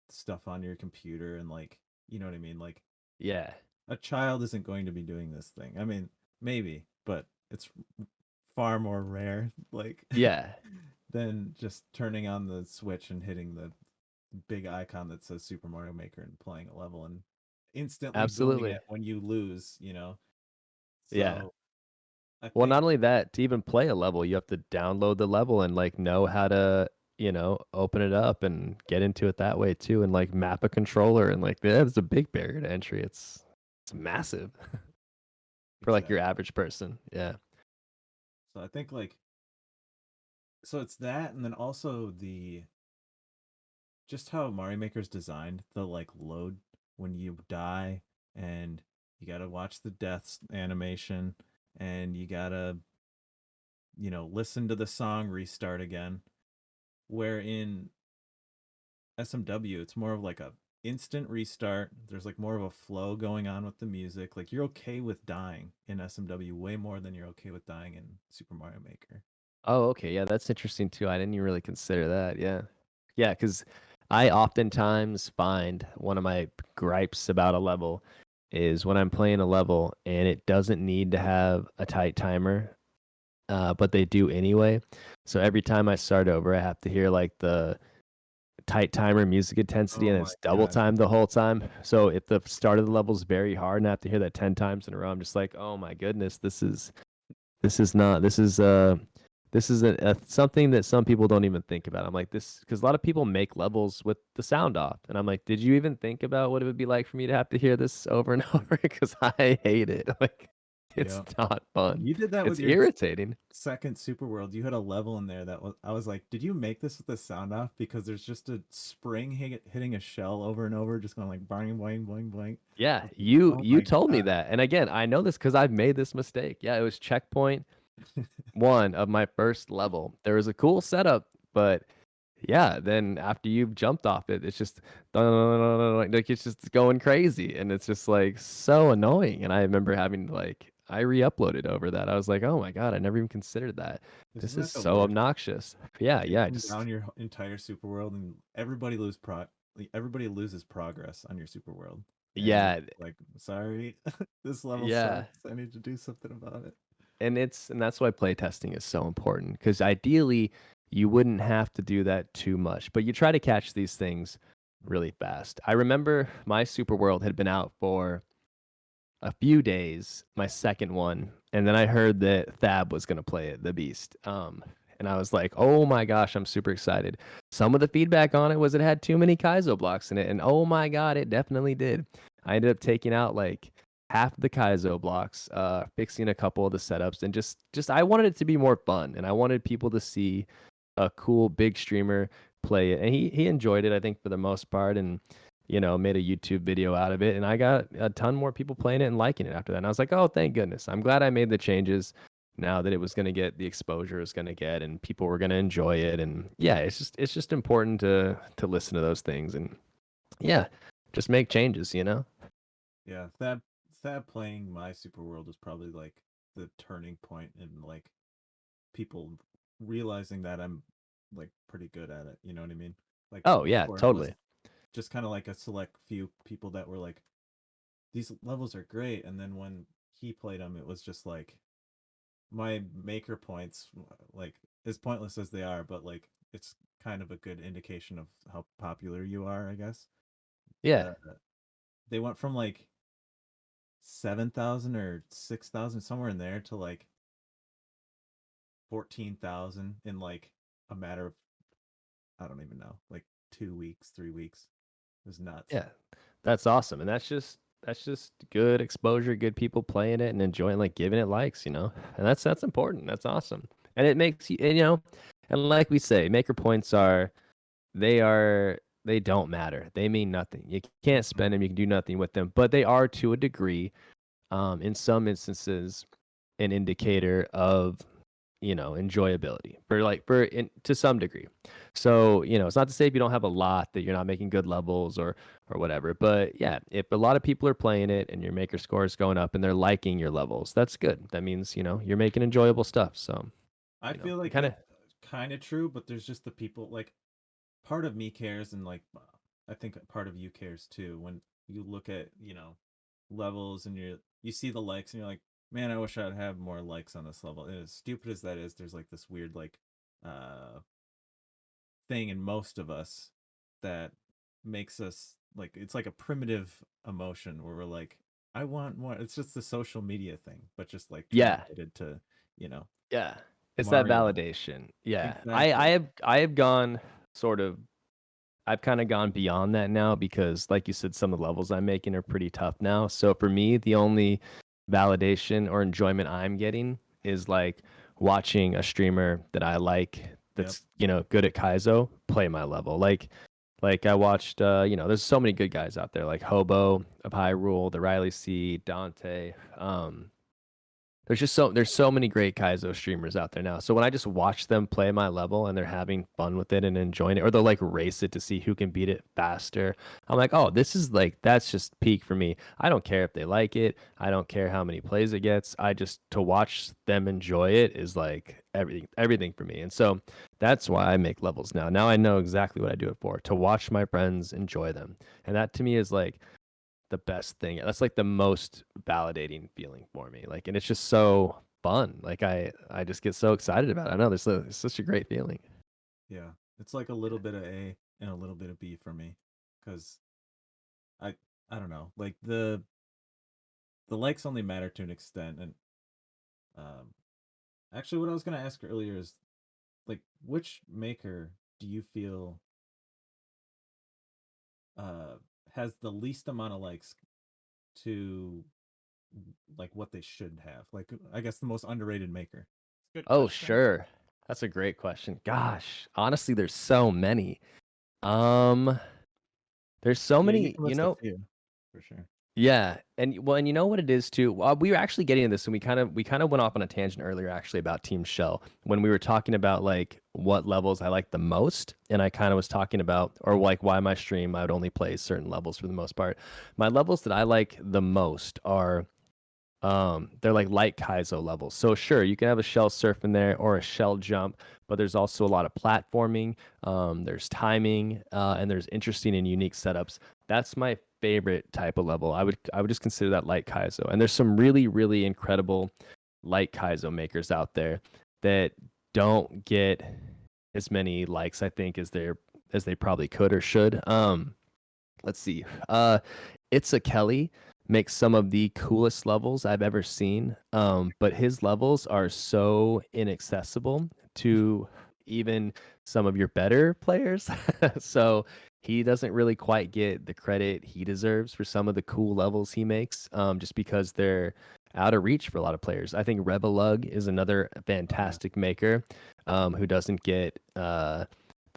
stuff on your computer and like you know what I mean. Like Yeah. a child isn't going to be doing this thing. I mean, maybe, but it's far more rare. Like Yeah. than just turning on the switch and hitting the big icon that says Super Mario Maker and playing a level and instantly booing Absolutely. it when you lose, you know? Yeah. So I Well, think, not only that, to even play a level, you have to download the level and like know how to, open it up and get into it that way too, and like map a controller and like that's a big barrier to entry. It's massive for like your exactly. average person. Yeah. So I think like, so it's that, and then also the, just how Mario Maker's designed, the like load when you die and you gotta watch the deaths animation and you gotta, listen to the song restart again. Where in SMW, it's more of like a instant restart. There's like more of a flow going on with the music. Like you're okay with dying in SMW way more than you're okay with dying in Super Mario Maker. Oh, okay. Yeah, that's interesting too. I didn't even really consider that. Yeah. Yeah, because I oftentimes find one of my gripes about a level is when I'm playing a level and it doesn't need to have a tight timer, but they do anyway. So every time I start over, I have to hear like the tight timer music intensity Oh and my it's double god. time the whole time. So if the start of the level is very hard and I have to hear that 10 times in a row, I'm just like, oh my goodness, this is not this is something that some people don't even think about. I'm like this because a lot of people make levels with the sound off, and I'm like, did you even think about what it would be like for me to have to hear this over and over? Because I hate it. Like, it's Yeah. not fun. You did that with It's your irritating. second Super World. You had a level in there that was, I was like, did you make this with the sound off? Because there's just a spring hitting a shell over and over, just going like boing, boing, boing, boing. Yeah, I was like, you oh you my told me god. that, and again, I know this because I've made this mistake. Yeah, it was checkpoint one of my first level. There was a cool setup, but yeah, then after you've jumped off it, it's just like it's just going crazy, and it's just like so annoying. And I remember having to like I re-uploaded over that. I was like, oh my god, I never even considered that. Isn't This is that the so worst? obnoxious. Yeah, yeah, Taking just down your entire super world and everybody loses progress on your super world and you're yeah, like sorry this level yeah. sucks, I need to do something about it. And that's why playtesting is so important because ideally you wouldn't have to do that too much, but you try to catch these things really fast. I remember my Super World had been out for a few days, my second one, and then I heard that Thab was gonna play it, the Beast. And I was like, oh my gosh, I'm super excited. Some of the feedback on it was it had too many Kaizo blocks in it, and oh my god, it definitely did. I ended up taking out like half the Kaizo blocks, fixing a couple of the setups, and just I wanted it to be more fun, and I wanted people to see a cool big streamer play it, and he enjoyed it, I think, for the most part, and made a YouTube video out of it. And I got a ton more people playing it and liking it after that. And I was like, oh, thank goodness. I'm glad I made the changes now that it was going to get the exposure it was going to get and people were going to enjoy it. And yeah, it's just important to listen to those things and yeah, just make changes. Yeah, Thab playing my super world was probably like the turning point in like people realizing that I'm like pretty good at it, you know what I mean? Like Oh, yeah, before it was totally. just kind of like a select few people that were like these levels are great, and then when he played them it was just like my maker points, like as pointless as they are, but like it's kind of a good indication of how popular you are, I guess. Yeah. uh, they went from like 7,000 or 6,000 somewhere in there to like 14,000 in like a matter of, I don't even know, like 2 weeks, 3 weeks. It was nuts. Yeah. That's awesome. And that's just good exposure, good people playing it and enjoying like giving it likes. And that's important. That's awesome. And it makes you and, and like we say, maker points they don't matter. They mean nothing. You can't Mhm. spend them, you can do nothing with them, but they are to a degree, in some instances, an indicator of enjoyability to some degree. So it's not to say if you don't have a lot that you're not making good levels or whatever, but yeah, if a lot of people are playing it and your maker score is going up and they're liking your levels, that's good. That means you're making enjoyable stuff. So I feel you like kind of that's kind of true, but there's just the people like part of me cares, and like I think part of you cares too when you look at levels and you see the likes and you're like, man, I wish I'd have more likes on this level. And as stupid as that is, there's like this weird like uh thing in most of us that makes us like, it's like a primitive emotion where we're like, I want more. It's just the social media thing, but just like Yeah, translated to, you know, yeah. It's that Mario. validation. Yeah. I Exactly. have I have gone sort of I've kind of gone beyond that now because like you said, some of the levels I'm making are pretty tough now. So for me, the only validation or enjoyment I'm getting is like watching a streamer that I like Yep. that's, good at kaizo play my level. Like I watched there's so many good guys out there like Hobo of Hyrule, the Riley C, Dante, there's so many great Kaizo streamers out there now. So when I just watch them play my level and they're having fun with it and enjoying it, or they'll like race it to see who can beat it faster, I'm like, oh, this is like that's just peak for me. I don't care if they like it. I don't care how many plays it gets. I just to watch them enjoy it is like everything for me. And so that's why I make levels now. Now I know exactly what I do it for, to watch my friends enjoy them. And that to me is like the best thing. That's like the most validating feeling for me. Like, and it's just so fun. Like I just get so excited about it. I know it's such a great feeling. Yeah. It's like a little bit of A and a little bit of B for me, because I I don't know, like the likes only matter to an extent. And um actually, what I was gonna ask earlier is like, which maker do you feel uh has the least amount of likes to like what they should have? Like, I guess the most underrated maker. Good Oh, question. sure. That's a great question. Gosh, honestly, there's so many. Um, there's so Yeah, you many, can list a few for sure. Yeah, and well, and you know what it is too. We were actually getting into this, and we kind of went off on a tangent earlier, actually, about Team Shell when we were talking about like what levels I like the most, and I kind of was talking about, or like why my stream I would only play certain levels for the most part. My levels that I like the most are they're like light kaizo levels. So sure, you can have a shell surf in there or a shell jump, but there's also a lot of platforming. There's timing, and there's interesting and unique setups. That's my favorite type of level. I would just consider that light kaizo. And there's some really really incredible light kaizo makers out there that don't get as many likes, I think, as they probably could or should. Let's see. It's a Kelly makes some of the coolest levels I've ever seen. But his levels are so inaccessible to even some of your better players. So he doesn't really quite get the credit he deserves for some of the cool levels he makes, just because they're out of reach for a lot of players. I think Rebalug is another Oh yeah. fantastic maker, who doesn't get the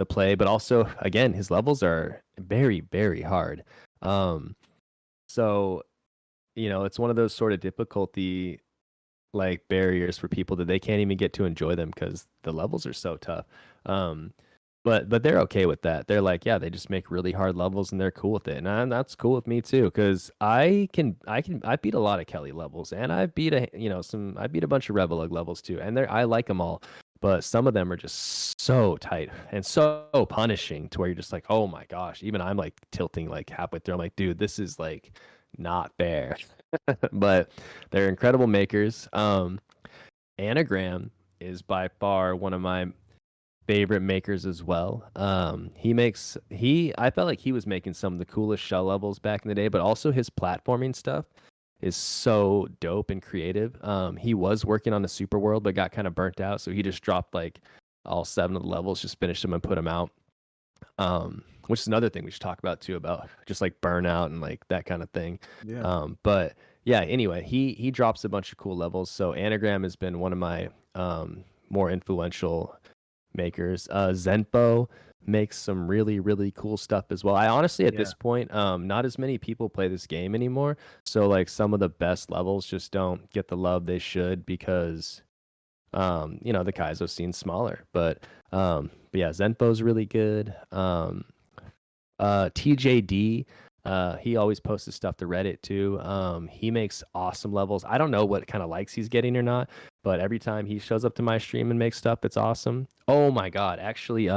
play, but also again his levels are very very hard. Um, so it's one of those sort of difficulty like barriers for people that they can't even get to enjoy them because the levels are so tough. Um, but they're okay with that. They're like, yeah, they just make really hard levels and they're cool with it, and that's cool with me too because I beat a lot of Kelly levels and I beat I beat a bunch of Revelug levels too, and I like them all. But some of them are just so tight and so punishing to where you're just like, oh my gosh. Even I'm like tilting like halfway through. I'm like, dude, this is like not fair. But they're incredible makers. Anagram is by far one of my favorite makers as well. I felt like he was making some of the coolest shell levels back in the day, but also his platforming stuff is so dope and creative. He was working on the super world, but got kind of burnt out, so he just dropped like all 7 of the levels, just finished them and put them out. Which is another thing we should talk about too, about just like burnout and like that kind of thing. Yeah. But yeah, anyway, he drops a bunch of cool levels. So Anagram has been one of my more influential makers. Zenpo makes some really really cool stuff as well. I honestly at Yeah. this point, not as many people play this game anymore. So like some of the best levels just don't get the love they should because the Kaizo scene's smaller. But yeah, Zenpo's really good. TJD, he always posts his stuff to Reddit too. He makes awesome levels. I don't know what kind of likes he's getting or not, but every time he shows up to my stream and makes stuff, it's awesome. Oh my god, actually,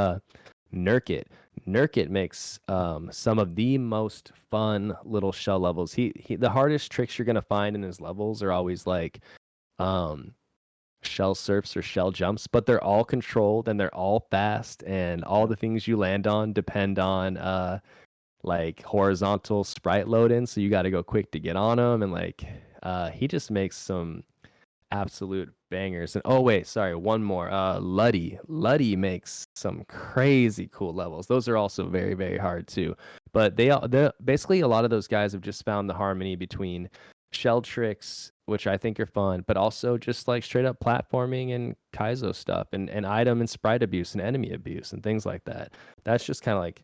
Nurkit. Nurkit makes some of the most fun little shell levels. The hardest tricks you're gonna find in his levels are always like um shell surfs or shell jumps, but they're all controlled and they're all fast, and all Yep. the things you land on depend on like horizontal sprite load in, so you got to go quick to get on them, and like he just makes some absolute bangers. And oh wait, sorry, one more. Luddy makes some crazy cool levels. Those are also very, very hard too. But they basically a lot of those guys have just found the harmony between shell tricks, which I think are fun, but also just like straight up platforming and kaizo stuff, and item and sprite abuse and enemy abuse and things like that. That's just kind of like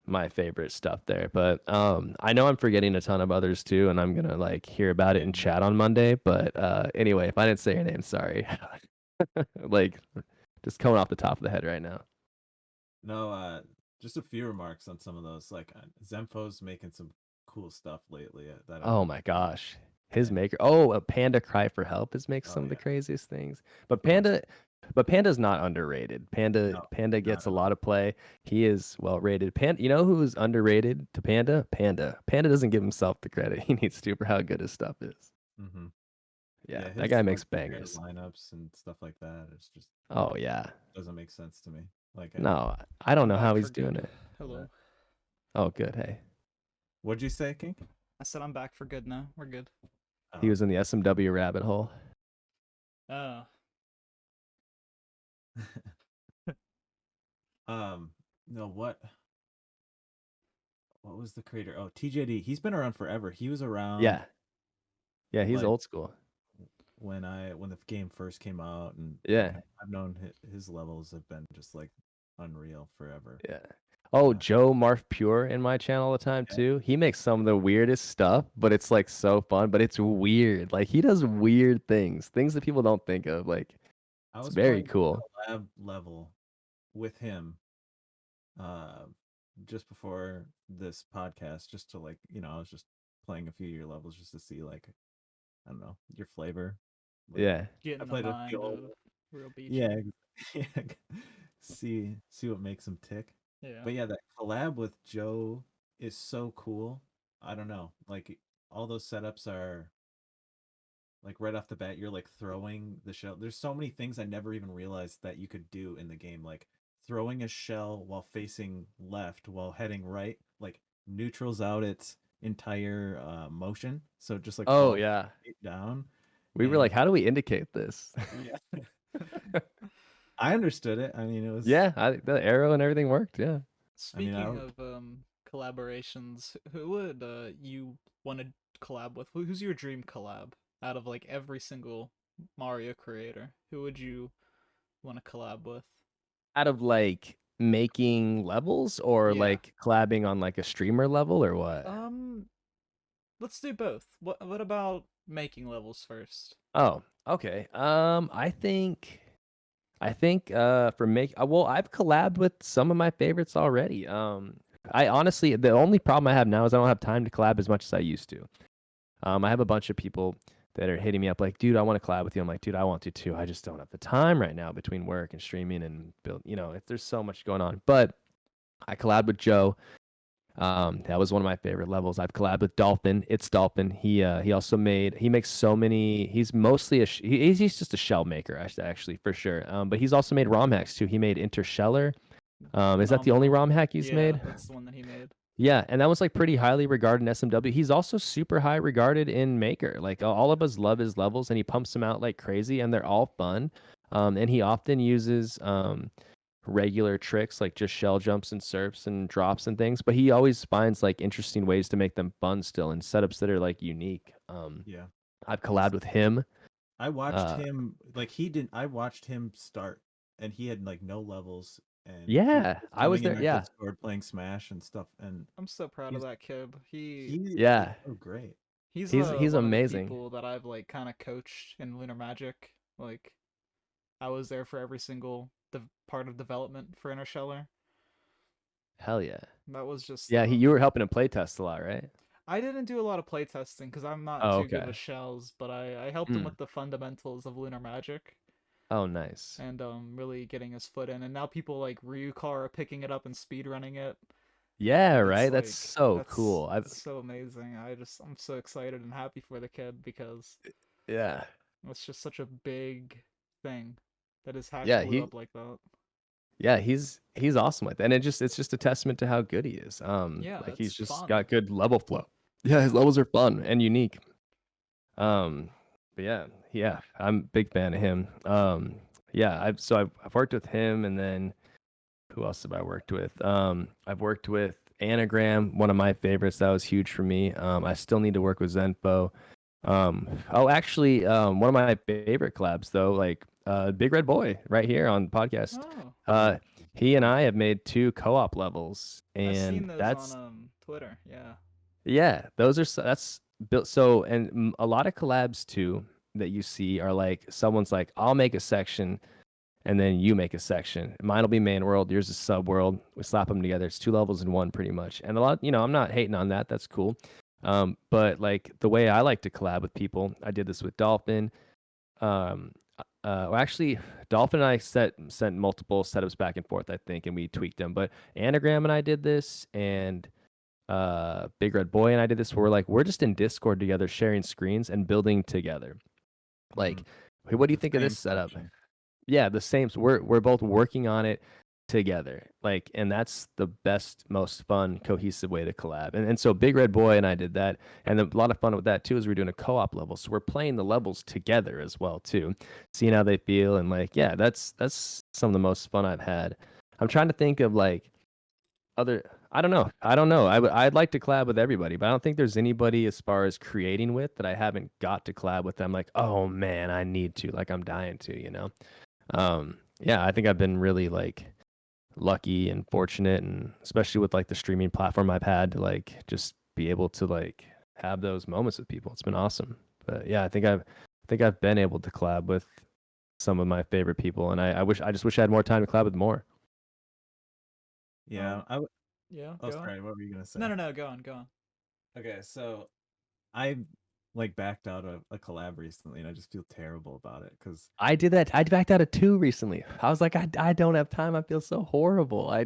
my favorite stuff there. But I know I'm forgetting a ton of others too, and I'm gonna like hear about it Yeah. in chat on Monday. But anyway, if I didn't say your name, sorry. Like just coming off the top of the head right now. No, just a few remarks on some of those. Like Zenfo's making some cool stuff lately that Oh I'm my gosh. His and maker. Oh, a Panda Cry for Help is makes oh some of the yeah, craziest things. But the most Panda's not underrated. no, Panda not gets a at all. lot of play. He is well rated. Panda, you know who's underrated to Panda? Panda. Panda doesn't give himself the credit he needs to for how good his stuff is. Mm-hmm. Yeah, Yeah, that guy his like makes comparative bangers. lineups and stuff like that. It's just Oh yeah. doesn't make sense to me. Like No, I don't I'm know how back for he's doing good. it. Hello. that. Oh good, hey. What'd you say, King? I said I'm back for good now. We're good. He Oh, was in the SMW rabbit hole. Uh, um, no, what was the creator? Oh, TJD. He's been around forever. He was around Yeah. Yeah, he's like old school. when the game first came out, and Yeah. I've known his levels have been just like unreal forever. Yeah. Oh, Uh, Joe Marf Pure in my channel all the time yeah, too. He makes some of the weirdest stuff, but it's like so fun, but it's weird. Like he does weird things, things that people don't think of. Like I it's was very playing cool. a lab level with him uh just before this podcast, just to like I was just playing a few of your levels just to see like I don't know your flavor. Like Yeah. I get in the played a few mind old of real yeah, beachin. yeah. See what makes him tick. Yeah. But yeah, that collab with Joe is so cool. I don't know, like all those setups are like right off the bat you're like throwing the shell. There's so many things I never even realized that you could do in the game, like throwing a shell while facing left while heading right, like neutrals out its entire motion, so it just like Oh falls yeah. straight down. We were like, And how do we indicate this? yeah, I understood it. I mean, it was. Yeah, the arrow and everything worked. Yeah. I mean, Speaking of collaborations, who would you want to collab with? Who's your dream collab out of like every single Mario creator? Who would you want to collab with? Out of like making levels or Yeah. like collabing on like a streamer level or what? Um, let's do both. What about making levels first? Oh, okay. I think for make well, I've collabed with some of my favorites already. I honestly the only problem I have now is I don't have time to collab as much as I used to. I have a bunch of people that are hitting me up like, dude, I want to collab with you. I'm like, dude, I want to too. I just don't have the time right now between work and streaming and build, there's so much going on. But I collabed with Joe. That was one of my favorite levels. I've collabed with Dolphin. It's Dolphin. He also he makes so many. He's mostly he's just a shell maker actually for sure. But he's also made ROM hacks too. He made Interstellar. Is that the only Phenomenal. ROM hack he's Yeah, made? that's the one that he made. Yeah, and that was like pretty highly regarded in SMW. He's also super high regarded in Maker. Like all of us love his levels, and he pumps them out like crazy, and they're all fun. And he often uses regular tricks like just shell jumps and surfs and drops and things, but he always finds like interesting ways to make them fun still and setups that are like unique. Yeah, I've he's collabed with him. I watched Uh, him like he didn't. I watched him start, and he had like no levels, and he was yeah, just I was coming in there. our Yeah, Discord playing Smash and stuff, and I'm so proud of he's that kid. he is yeah, so great. He's he's one of the amazing. people that I've like kind of coached in Lunar Magic. Like I was there for every single part of development for Interstellar. Hell yeah. That was just Yeah, you were helping him play test a lot, right? I didn't do a lot of playtesting because I'm not Oh, too good okay. with shells, but I helped him Mm. with the fundamentals of Lunar Magic. Oh, nice. and really getting his foot in. And now people like Ryukar are picking it up and speedrunning it, Yeah, and it's right. That's like so that's cool. I so amazing. I'm so excited and happy for the kid because yeah. it's just such a big thing that his hack Yeah, blew up like that. he's awesome like that. And it's just a testament to how good he is. Yeah, Like he's it's just fun. got good level flow. Yeah, his Yeah. levels are fun and unique. Um, but yeah, I'm a big fan of him. Yeah, I've worked with him, and then who else have I worked with? I've worked with Anagram, one of my favorites. That was huge for me. I still need to work with Zenfo. Oh, actually, one of my favorite collabs though, like Big Red Boy, right here on the podcast. Oh, Uh, he and I have made 2 co-op levels, I've seen and those on that's Twitter. Yeah. yeah, those are that's built so, and a lot of collabs too that you see are like someone's like, I'll make a section and then you make a section. Mine will be main world, yours is sub world. We slap them together. It's 2 levels in one pretty much. And a lot, I'm not hating on that. That's cool. But like the way I like to collab with people, I did this with Dolphin. Um, well, actually, Dolphin and I sent multiple setups back and forth, I think, and we tweaked them. But Anagram and I did this, and Big Red Boy and I did this where we're just in Discord together, sharing screens and building together. Mm, Like, hey, what do you the think of this same setup? section. Yeah, the same. So we're both working on it together. Like, and that's the best, most fun, cohesive way to collab. And so Big Red Boy and I did that. And a lot of fun with that too is we're doing a co-op level. So we're playing the levels together as well too. Seeing how they feel, and like, yeah, that's some of the most fun I've had. I'm trying to think of like other I don't know. I'd like to collab with everybody, but I don't think there's anybody as far as creating with that I haven't got to collab with them like, oh man, I need to, like I'm dying to. Yeah, I think I've been really like lucky and fortunate, and especially with like the streaming platform I've had to like just be able to like have those moments with people. It's been awesome. But yeah, I think I've been able to collab with some of my favorite people, and I just wish I had more time to collab with more. Yeah, I. Yeah. Oh, Go on. sorry. What were you gonna No, say? no, no. Go on. Go on. Okay, so I like backed out of a collab recently, and I just feel terrible about it because I did that. I backed out of 2 recently. I was like, I don't have time. I feel so horrible. I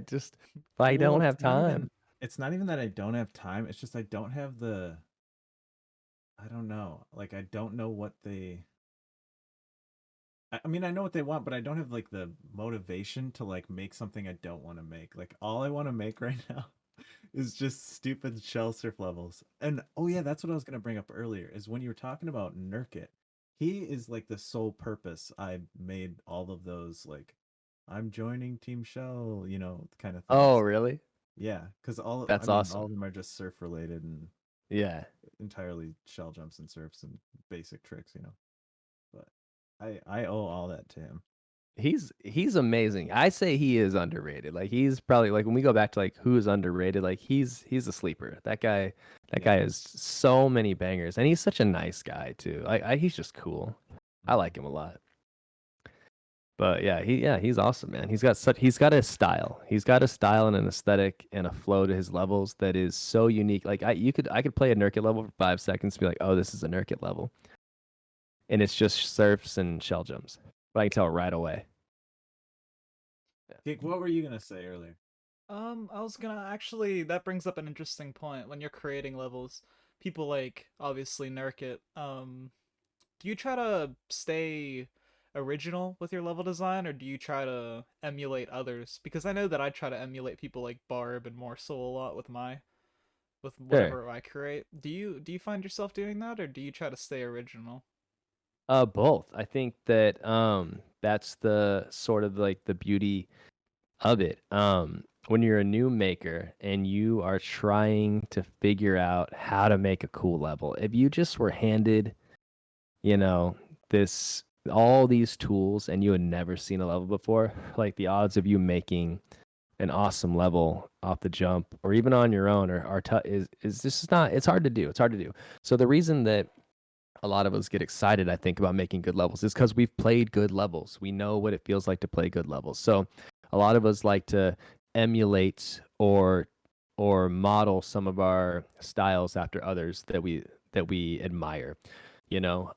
well, don't have time. it's not even that I don't have time. It's just I don't have the I don't know. Like I don't know what they I mean I know what they want, but I don't have like the motivation to like make something I don't want to make. Like all I want to make right now is just stupid shell surf levels. And oh yeah, that's what I was gonna bring up earlier, is when you were talking about Nurkit. He is like the sole purpose I made all of those like I'm joining Team Shell, kind of Oh, things. really? Yeah, because I That's mean, all awesome. of them are just surf related and Yeah. entirely shell jumps and surfs and basic tricks. But I owe all that to him. He's amazing. I say he is underrated. Like he's probably like when we go back to like who is underrated, like he's a sleeper. That Yeah. guy has so many bangers, and he's such a nice guy too. He's just cool. I Mhm. like him a lot. But he's awesome, man. He's got a style. He's got a style and an aesthetic and a flow to his levels that is so unique. Like I could play a Nurkit level for 5 seconds and be like, oh, this is a Nurkit level. And it's just surfs and shell jumps. But I can tell right away. Jake, what were you gonna say earlier? I was gonna actually. That brings up an interesting point. When you're creating levels, people like obviously nerk it. Do you try to stay original with your level design, or do you try to emulate others? Because I know that I try to emulate people like Barb and Morsel a lot with Sure. whatever I create. Do you find yourself doing that, or do you try to stay original? Both. I think that that's the sort of like the beauty of it. When you're a new maker and you are trying to figure out how to make a cool level, if you just were handed, you know, this all these tools and you had never seen a level before, like the odds of you making an awesome level off the jump or even on your own is this is not it's hard to do. It's hard to do. So the reason that a lot of us get excited, I think, about making good levels is because we've played good levels. We know what it feels like to play good levels. So a lot of us like to emulate or model some of our styles after others that we admire, you know.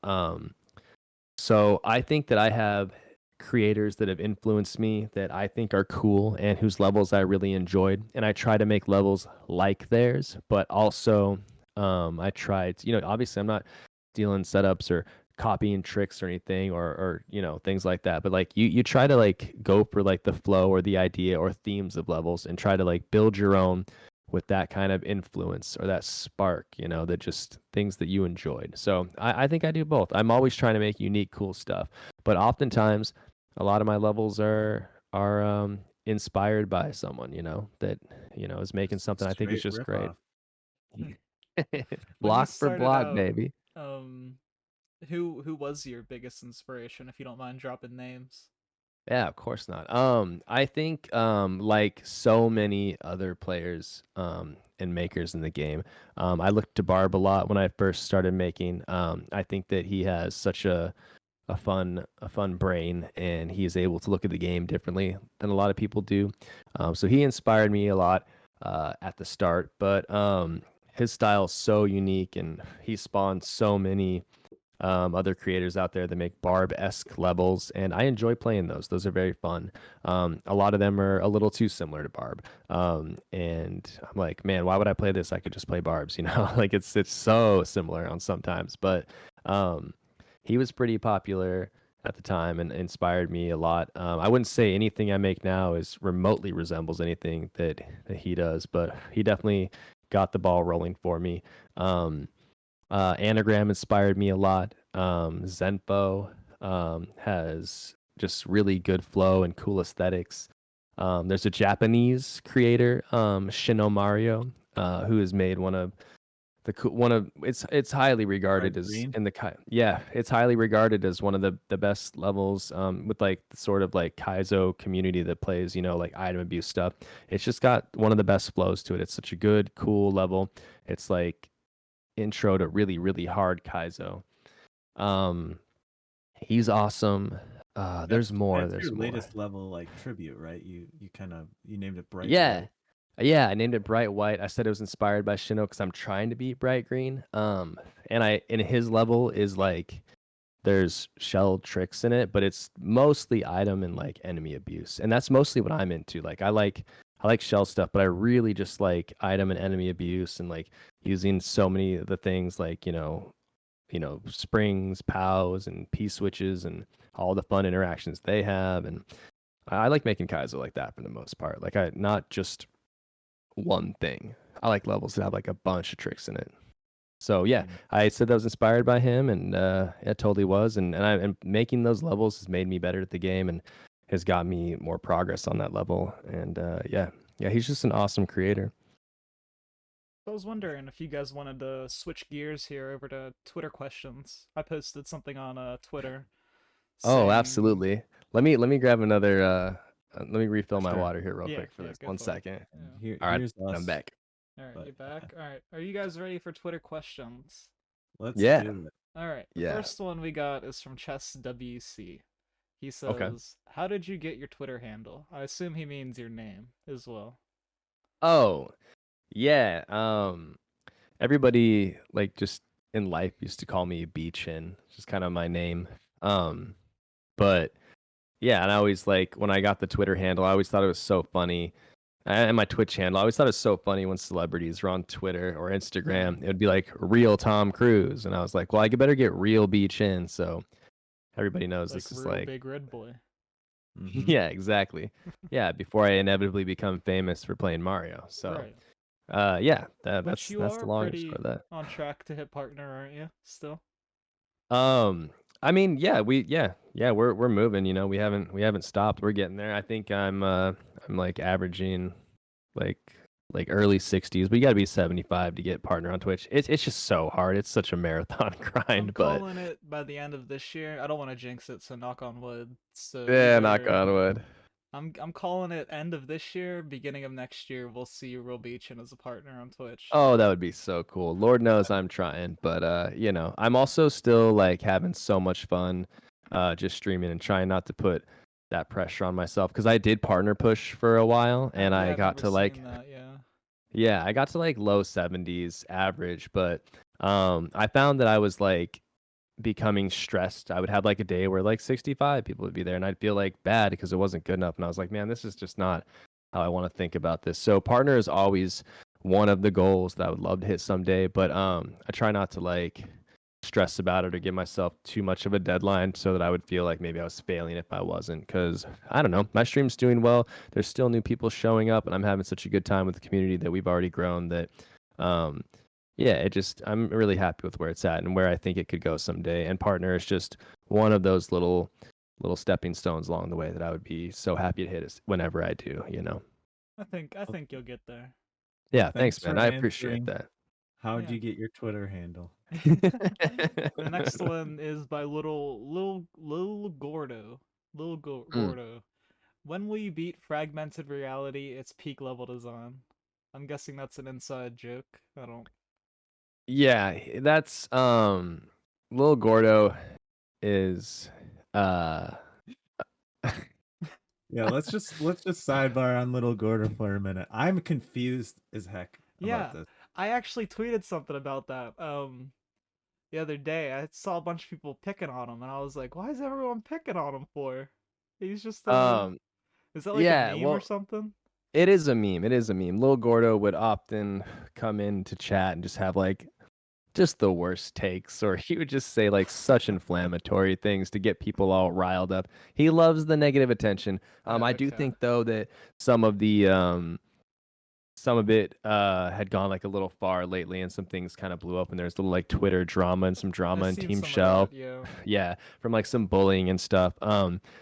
So I think that I have creators that have influenced me that I think are cool and whose levels I really enjoyed. And I try to make levels like theirs, but also I tried, obviously I'm not stealing setups or copying tricks or anything or things like that. But like you try to like go for like the flow or the idea or themes of levels and try to like build your own with that kind of influence or that spark, that just things that you enjoyed. So I think I do both. I'm always trying to make unique, cool stuff. But oftentimes a lot of my levels are inspired by someone, that, is making Just something I think is straight just rip great. off. When you Block for started block, out, baby. um, who was your biggest inspiration, if you don't mind dropping names? Yeah, of course not. I think like so many other players and makers in the game, I looked to Barb a lot when I first started making. I think that he has such a fun brain, and he is able to look at the game differently than a lot of people do. So he inspired me a lot at the start, but his style is so unique, and he spawned so many other creators out there that make Barb-esque levels, and I enjoy playing those. Those are very fun. A lot of them are a little too similar to Barb, and I'm like, man, why would I play this? I could just play Barb's, like it's so similar on sometimes. But he was pretty popular at the time and inspired me a lot. I wouldn't say anything I make now is remotely resembles anything that he does, but he definitely got the ball rolling for me. Anagram inspired me a lot. Zenpo has just really good flow and cool aesthetics. There's a Japanese creator, Shino Mario, who has made it's highly regarded Bright as green. it's highly regarded as one of the best levels with like the sort of like kaizo community that plays like item abuse stuff. It's just got one of the best flows to it. It's such a good cool level. It's like intro to really really hard kaizo. um he's awesome. That's There's more, your there's more. latest level like tribute, right? You named it Bright Yeah. White. Yeah, I named it Bright White. I said it was inspired by Shino because I'm trying to be bright green. And his level is like there's shell tricks in it, but it's mostly item and like enemy abuse. And that's mostly what I'm into. Like I like shell stuff, but I really just like item and enemy abuse and like using so many of the things like, springs, pows, and P switches and all the fun interactions they have. And I like making Kaizo like that for the most part. Like I not just one thing. I like levels that have like a bunch of tricks in it. So yeah, Mm. I said that was inspired by him, and it totally was. And making those levels has made me better at the game and has got me more progress on that level. And yeah, he's just an awesome creator. I was wondering if you guys wanted to switch gears here over to Twitter questions. I posted something on Twitter Oh, saying, absolutely. Let me grab another. Let me For refill my sure. water here real yeah, quick for yeah, this. go One for it. second. And Yeah. here All right, here's I'm us. back. All right, But you back? All right. Are you guys ready for Twitter questions? let's Yeah, do it. All right. The yeah. first one we got is from Chess WC. He Okay. says, "How did you get your Twitter handle?" I assume he means your name as well. Oh, yeah. Everybody like just in life used to call me Beachin, just kind of my name. But yeah, and I always like when I got the Twitter handle, I always thought it was so funny. And my Twitch handle, I always thought it was so funny when celebrities were on Twitter or Instagram. It would be like real Tom Cruise, and I was like, well, I better get real Beachin, so everybody knows Like this is real like, big red boy. Mm-hmm. yeah, exactly. Yeah, before I inevitably become famous for playing Mario. So, Right. yeah, But you that's the are long and short pretty of that. on track to hit partner, aren't you? Still? Um, I mean, yeah, we're moving, we haven't stopped. We're getting there. I think I'm like averaging like early 60s, but you got to be 75 to get partner on Twitch. It's just so hard. It's such a marathon I'm grind, but calling it by the end of this year. I don't want to jinx it, so knock on wood. So yeah, knock either on wood. I'm calling it end of this year, beginning of next year. We'll see Real Beachin as a partner on Twitch. Oh, that would be so cool. Lord knows I'm trying, but I'm also still like having so much fun just streaming and trying not to put that pressure on myself because I did partner push for a while and Yeah, I I got remember to like seeing that. Yeah. yeah, I got to like low 70s average, but I found that I was like becoming stressed. I would have like a day where like 65 people would be there and I'd feel like bad because it wasn't good enough. And I was like, man, this is just not how I want to think about this. So partner is always one of the goals that I would love to hit someday, but I try not to like stress about it or give myself too much of a deadline so that I would feel like maybe I was failing if I wasn't. Because I don't know, my stream's doing well. There's still new people showing up, and I'm having such a good time with the community that we've already grown that um, yeah, it just I'm really happy with where it's at and where I think it could go someday. And partner is just one of those little stepping stones along the way that I would be so happy to hit whenever I do, you know. I think you'll get there. Yeah, Thanks thanks, man. for I appreciate answering. that. How'd Yeah. you get your Twitter handle? The next one is by little Gordo. Mm. Gordo. When will you beat fragmented reality? Its peak level design. I'm guessing that's an inside joke. I don't. Yeah, that's Lil Gordo is uh Yeah, let's just sidebar on Little Gordo for a minute. I'm confused as heck about Yeah, this. I actually tweeted something about that. The other day I saw a bunch of people picking on him, and I was like, why is everyone picking on him for? He's just a. um Is that like a yeah, meme or well, something? it is a meme. It is a meme. Lil Gordo would often come in to chat and just have like just the worst takes, or he would just say like such inflammatory things to get people all riled up. He loves the negative attention. Yeah. I do Okay. think though that some of the some of it had gone like a little far lately, and some things kind of blew up, and there's a little like Twitter drama and some drama I've in seen Team some of that. Shell. Yeah. Yeah, from like some bullying and stuff.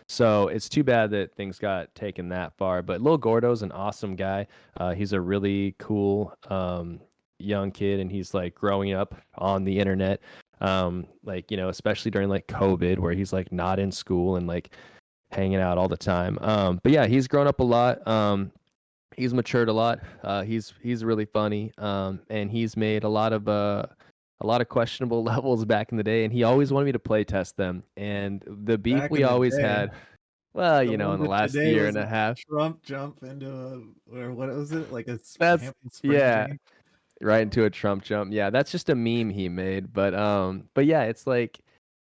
So it's too bad that things got taken that far. But Lil Gordo's an awesome guy. He's a really cool young kid, and he's like growing up on the internet. Like, you know, especially during like COVID, where he's like not in school and like hanging out all the time. But yeah, he's grown up a lot. He's matured a lot. He's really funny. And he's made a lot of questionable levels back in the day, and he always wanted me to play test them. And the beef Back we in the always day, had, well, the you know, one in the that last today year was and a half, Trump jump into or what was it? Like a that's Hampton Springs yeah, game? right into a Trump jump. Yeah, that's just a meme he made. But yeah, it's like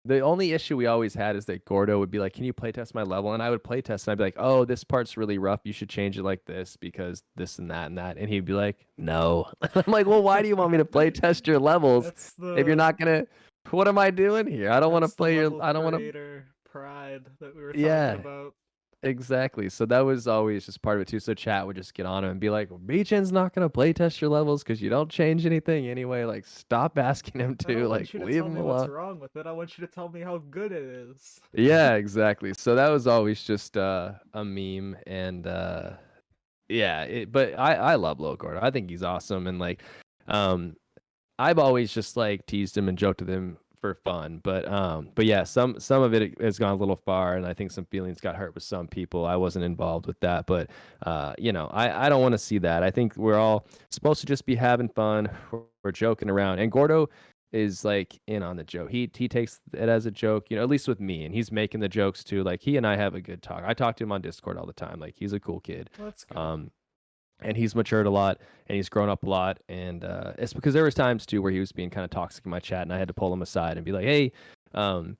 the only issue we always had is that Gordo would be like, "Can you playtest my level?" And I would playtest, and I'd be like, "Oh, this part's really rough. You should change it like this because this and that and that." And he'd be like, "No." I'm like, "Well, why do you want me to playtest your levels That's if you're the not gonna? What am I doing here? I don't want to that's the play your. level I don't want to. creator pride that we were talking Yeah, about. exactly. So that was always just part of it too. So chat would just get on him and be like, "Beachin's not gonna play test your levels because you don't change anything anyway. Like, stop asking him I to. don't Like, want you to leave tell him me what's alone." wrong with it. I want you to tell me how good it is. Yeah, exactly. So that was always just a meme, and yeah. But I love Lil Gordo. I think he's awesome, and like, um, I've always just like teased him and joked with him for fun, but yeah, some of it has gone a little far, and I think some feelings got hurt with some people. I wasn't involved with that, but you know, I don't want to see that. I think we're all supposed to just be having fun. We're joking around, and Gordo is like in on the joke. He takes it as a joke, you know, at least with me, and he's making the jokes too. Like he and I have a good talk. I talk to him on Discord all the time. Like he's a cool kid. Well, that's good. Um, and he's matured a lot and he's grown up a lot, and it's because there was times too where he was being kind of toxic in my chat, and I had to pull him aside and be like, hey, um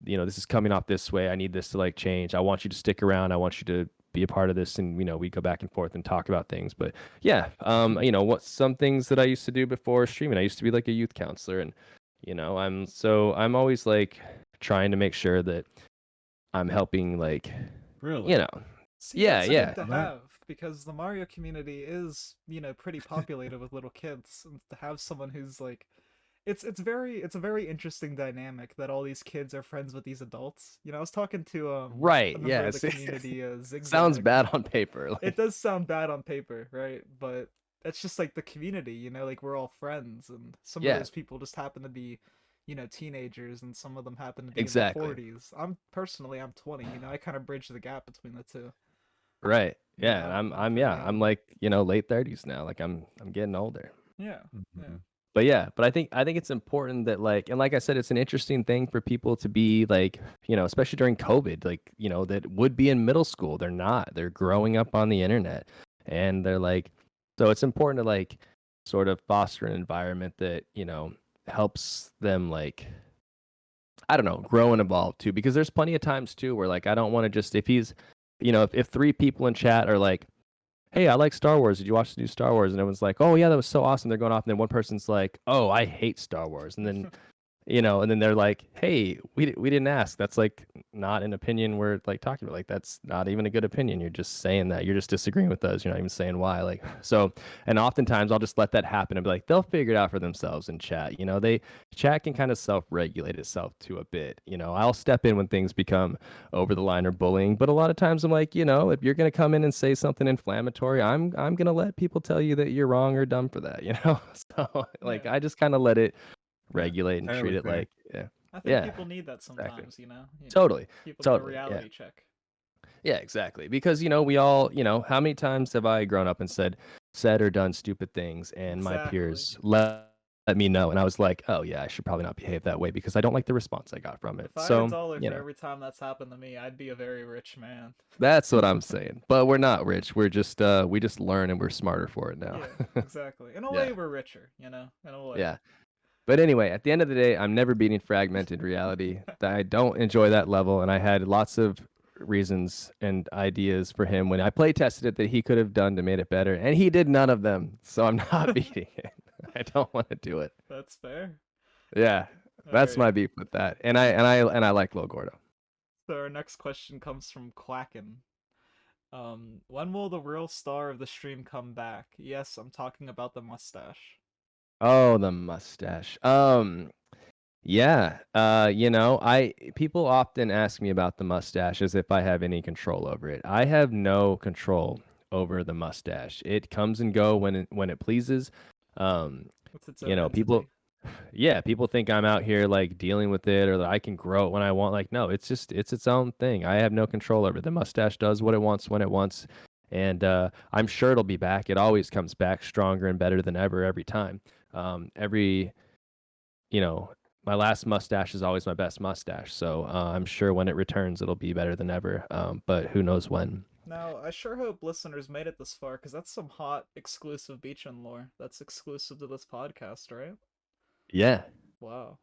you know, this is coming off this way. I need this to like change. I want you to stick around. I want you to be a part of this. And you know, we go back and forth and talk about things. But yeah, you know, what some things that I used to do before streaming, I used to be like a youth counselor, and you know, I'm always like trying to make sure that I'm helping, like, you Really? know. See, Yeah, that's good yeah. to That have because the Mario community is, pretty populated with little kids, and to have someone who's like, it's a very interesting dynamic that all these kids are friends with these adults. I was talking to a Right, member yeah. of the community, Sounds Zigzag. bad on paper. It Like, does sound bad on paper, right? But that's just like the community, like we're all friends, and some of yeah, those people just happen to be, teenagers, and some of them happen to be in their exactly. 40s. I'm 20, I kind of bridge the gap between the two. Right. Yeah, Yeah, and I'm I'm pretty yeah, I'm young. like, you know, late 30s now. Like I'm getting older. Yeah, yeah. mhm. But yeah, but I think it's important that, like, and like I said, it's an interesting thing for people to be like, you know, especially during COVID, like, you know, that would be in middle school. They're not. They're growing up on the internet, and they're like, so it's important to like sort of foster an environment that, you know, helps them, like, I don't know, grow and evolve too, because there's plenty of times too where like I don't want to just if he's, if three people in chat are like, hey, I like Star Wars. Did you watch the new Star Wars? And everyone's like, oh yeah, that was so awesome. They're going off, and then one person's like, oh, I hate Star Wars, and then and then they're like, hey, we didn't ask. That's like not an opinion we're like talking about. Like that's not even a good opinion. You're just saying that. You're just disagreeing with us. You're not even saying why. Like so, and oftentimes I'll just let that happen and be like, they'll figure it out for themselves in chat. They chat can kind of self-regulate itself to a bit. I'll step in when things become over the line or bullying, but a lot of times I'm like, if you're gonna come in and say something inflammatory, I'm gonna let people tell you that you're wrong or dumb for that. So like Yeah. I just kind of let it Yeah, regulate and treat entirely it fair. like yeah, I think yeah, people need that exactly, sometimes, totally, people need a totally, yeah, reality check. yeah, exactly. Because we all, how many times have I grown up and said or done stupid things, and my Exactly. peers let me know, and I was like, oh yeah, I should probably not behave that way because I don't like the response I got from it. If I had a So dollar for every time that's happened to me, I'd be a very rich man. that's what I'm saying. But we're not rich. We're just we just learn and we're smarter for it now. Yeah, exactly. In a Yeah, way, we're richer, in a way. yeah. But anyway, at the end of the day, I'm never beating fragmented reality. I don't enjoy that level, and I had lots of reasons and ideas for him when I play tested it that he could have done to made it better, and he did none of them. So I'm not beating it. I don't want to do it. That's fair. Yeah, All that's right. my beef with that. And I like Lil Gordo. So our next question comes from Quacken. When will the real star of the stream come back? Yes, I'm talking about the mustache. Oh, the mustache. Yeah. I people often ask me about the mustache as if I have any control over it. I have no control over the mustache. It comes and go when it pleases. Um, It's its own people entity. yeah, people think I'm out here like dealing with it or that I can grow it when I want. Like, no, it's its own thing. I have no control over it. The mustache does what it wants when it wants. And I'm sure it'll be back. It always comes back stronger and better than ever every time. Every you know, my last mustache is always my best mustache. So I'm sure when it returns, it'll be better than ever. But who knows when? Now, I sure hope listeners made it this far, because that's some hot, exclusive Beachin lore. That's exclusive to this podcast, right? Yeah, Wow.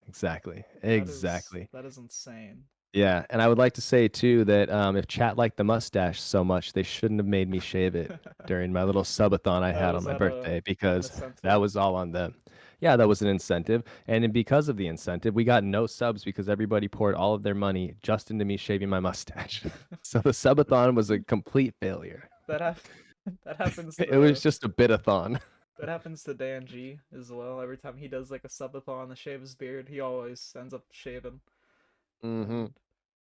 exactly. That is Exactly. that is insane. Yeah. And I would like to say, too, that if chat liked the mustache so much, they shouldn't have made me shave it during my little subathon I had on Was my that birthday an because that incentive? was all on them. Yeah, that was an incentive. And because of the incentive, we got no subs because everybody poured all of their money just into me shaving my mustache. So the subathon was a complete failure. That hap- that happens It was to just a bit-a-thon. that happens to Dan G as well. Every time he does like a subathon to shave his beard, he always ends up shaving. Hmm. And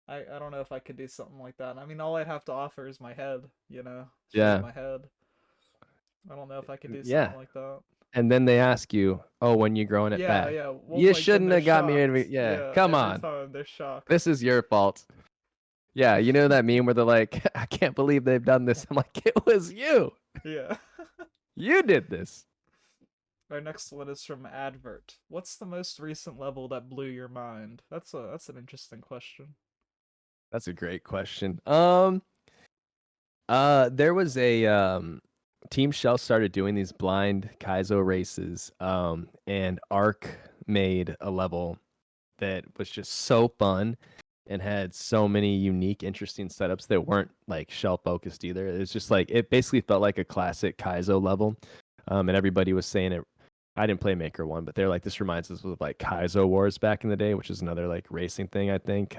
I don't know if I could do something like that. I mean, all I'd have to offer is my head, shave Yeah. my head. I don't know if I could do Yeah. something like that. And then they ask you, "Oh, when you growing it Yeah, back?" yeah. Well, You like then shouldn't they're have got me shocked. in. Yeah, Yeah, come every on. time they're shocked. This is your fault. Yeah, you know that meme where they're like, "I can't believe they've done this." I'm like, "It was you. Yeah. You did this." Our next one is from Advert. What's the most recent level that blew your mind? That's an interesting question. That's a great question. There was a Team Shell started doing these blind kaizo races. And Arc made a level that was just so fun and had so many unique, interesting setups that weren't like shell focused either. It was just like it basically felt like a classic Kaizo level. And everybody was saying it. I didn't play Maker one, but they're like, this reminds us of like Kaizo Wars back in the day, which is another like racing thing, I think.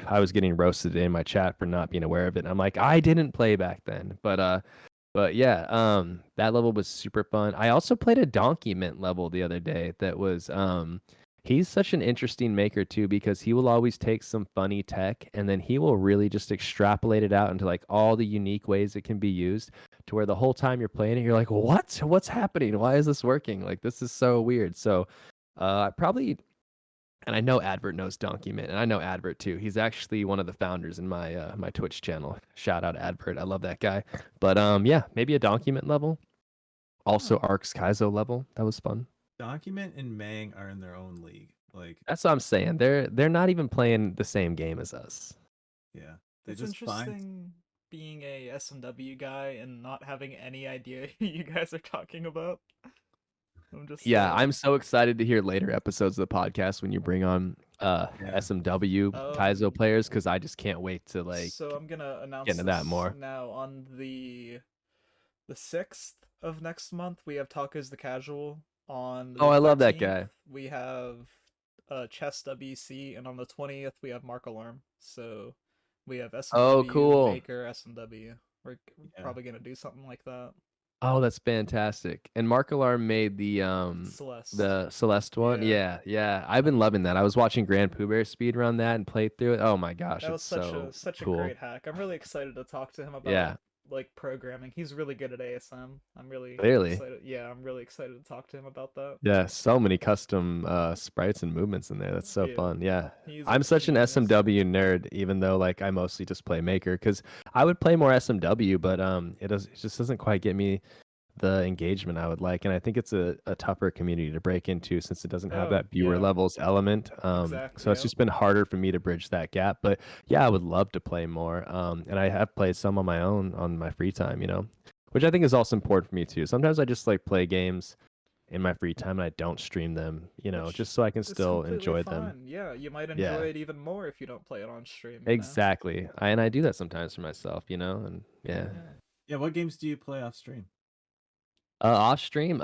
I was getting roasted in my chat for not being aware of it. And I'm like, I didn't play back then. But yeah, that level was super fun. I also played a Donkey Mint level the other day that was he's such an interesting maker too because he will always take some funny tech and then he will really just extrapolate it out into like all the unique ways it can be used to where the whole time you're playing it you're like what's happening, why is this working, like this is so weird. So probably, and I know Advert knows Donkey Mint and I know Advert too, he's actually one of the founders in my my Twitch channel. Shout out Advert, I love that guy. But yeah, maybe a Donkey Mint level, also Oh, Ark's Kaizo level, that was fun. Document and Mang are in their own league. Like, That's what I'm saying. They're not even playing the same game as us. yeah, they it's just find. interesting being a SMW guy and not having any idea who you guys are talking about. I'm just Yeah, I'm so excited to hear later episodes of the podcast when you bring on Yeah. SMW kaizo players because I just can't wait to like So I'm gonna get announce into that this more. now. On the 6th of next month, we have Tacos the Casual. On Oh, the I love that 13th, guy. we have Chess WC, and on the 20th, we have Mark Alarm. So we have Oh, SMW, cool. Maker, SMW. We're Yeah. probably gonna do something like that. Oh, that's fantastic. And Mark Alarm made Celeste. the Celeste one. Yeah. Yeah, yeah. I've been loving that. I was watching Grand Pooh Bear speed run that and play through it. Oh my gosh, That was it's so such a cool. great hack. I'm really excited to talk to him about Yeah, like programming. He's really good at ASM. I'm really clearly. excited. Yeah, I'm really excited to talk to him about that. Yeah, so many custom sprites and movements in there. That's so Yeah. fun. Yeah. He's a I'm such an genius. SMW nerd, even though like I mostly just play Maker, because I would play more SMW, but it just doesn't quite get me the engagement I would like. And I think it's a tougher community to break into since it doesn't have Oh, that viewer yeah. levels element. So Exactly. it's Yep. just been harder for me to bridge that gap. But yeah, I would love to play more. And I have played some on my own on my free time, which I think is also important for me too. Sometimes I just like play games in my free time and I don't stream them, Which just so I can is still completely enjoy them. fine. Yeah, you might enjoy Yeah, it even more if you don't play it on stream. exactly. I do that sometimes for myself, and yeah. Yeah. Yeah. What games do you play off stream? Off stream,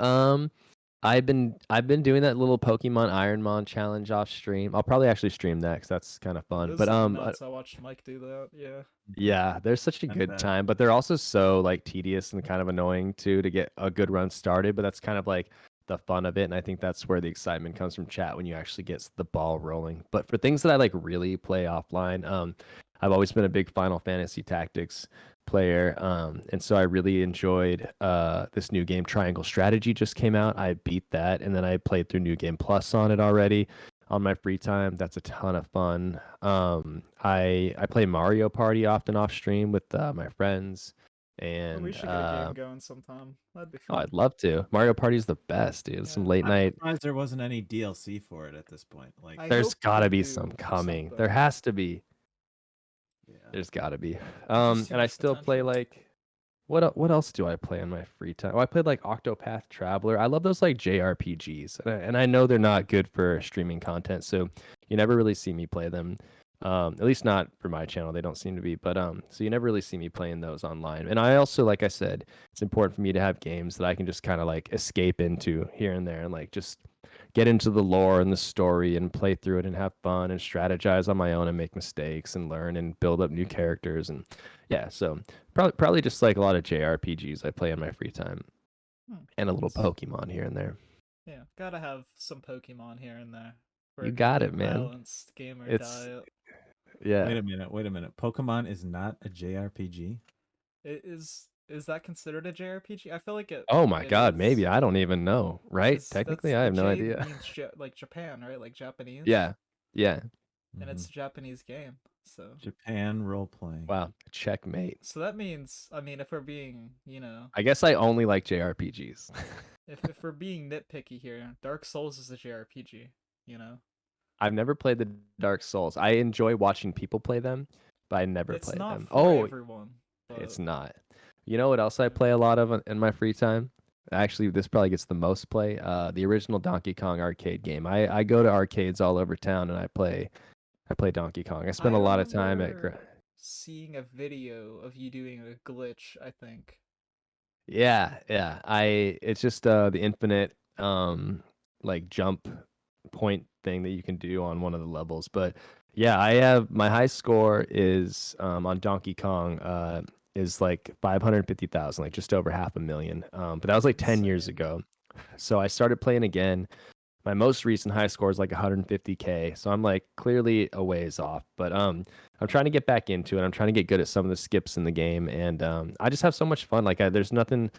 I've been doing that little Pokemon Ironmon challenge off stream. I'll probably actually stream that because that's kind of fun. Those But are nuts. I watched Mike do that. Yeah. yeah, they're such a I good bet. time, but they're also so like tedious and kind of annoying too to get a good run started. But that's kind of like the fun of it, and I think that's where the excitement comes from chat when you actually get the ball rolling. But for things that I like really play offline, I've always been a big Final Fantasy Tactics player, and so I really enjoyed this new game. Triangle Strategy just came out. I beat that, and then I played through New Game Plus on it already on my free time. That's a ton of fun. I play Mario Party often off stream with my friends, Oh, we and should get a game going sometime. That'd be oh, fun. I'd love to. Mario Party's the best, dude. Some Yeah. late I'm night. surprised there wasn't any DLC for it at this point. Like, I There's hope they gotta be some do coming. There something. has to be. yeah. There's gotta be. It has too And I much still play potential. like what else do I play in my free time? Oh, I played like Octopath Traveler. I love those like JRPGs, and I know they're not good for streaming content, so you never really see me play them. At least not for my channel. They don't seem to be, but so you never really see me playing those online. And I also, like I said, it's important for me to have games that I can just kind of like escape into here and there, and like just get into the lore and the story and play through it and have fun and strategize on my own and make mistakes and learn and build up new characters and yeah. So probably just like a lot of JRPGs I play in my free time and a little Nice. Pokemon here and there. Yeah, gotta have some Pokemon here and there for You a got completely it, man. balanced gamer It's diet. yeah. Wait a minute. Wait a minute. Pokemon is not a JRPG. Is that considered a JRPG? I feel like Oh my it God, is. maybe I don't even know, right? Because Technically, that's I the have no J idea. means like Japan, right? Like Japanese, Yeah, yeah. and Hmm. it's a Japanese game. So Japan role playing. Wow, checkmate. so that means, I mean, if we're being, I guess I only like JRPGs. if we're being nitpicky here, Dark Souls is a JRPG. You know, I've never played the Dark Souls. I enjoy watching people play them, but I never it's play not them. for Oh, everyone, it's but not. You know what else I play a lot of in my free time? Actually, this probably gets the most play. The original Donkey Kong arcade game. I go to arcades all over town and I play Donkey Kong. I spend I a lot of time at remember seeing a video of you doing a glitch, I think. yeah, yeah. It's just the infinite like jump point thing that you can do on one of the levels. But yeah, I have my high score is on Donkey Kong is like 550,000, like just over 500,000. But that was like 10 years Insane. ago. So I started playing again. My most recent high score is like 150K. So I'm like clearly a ways off, but I'm trying to get back into it. I'm trying to get good at some of the skips in the game, and I just have so much fun. Like there's nothing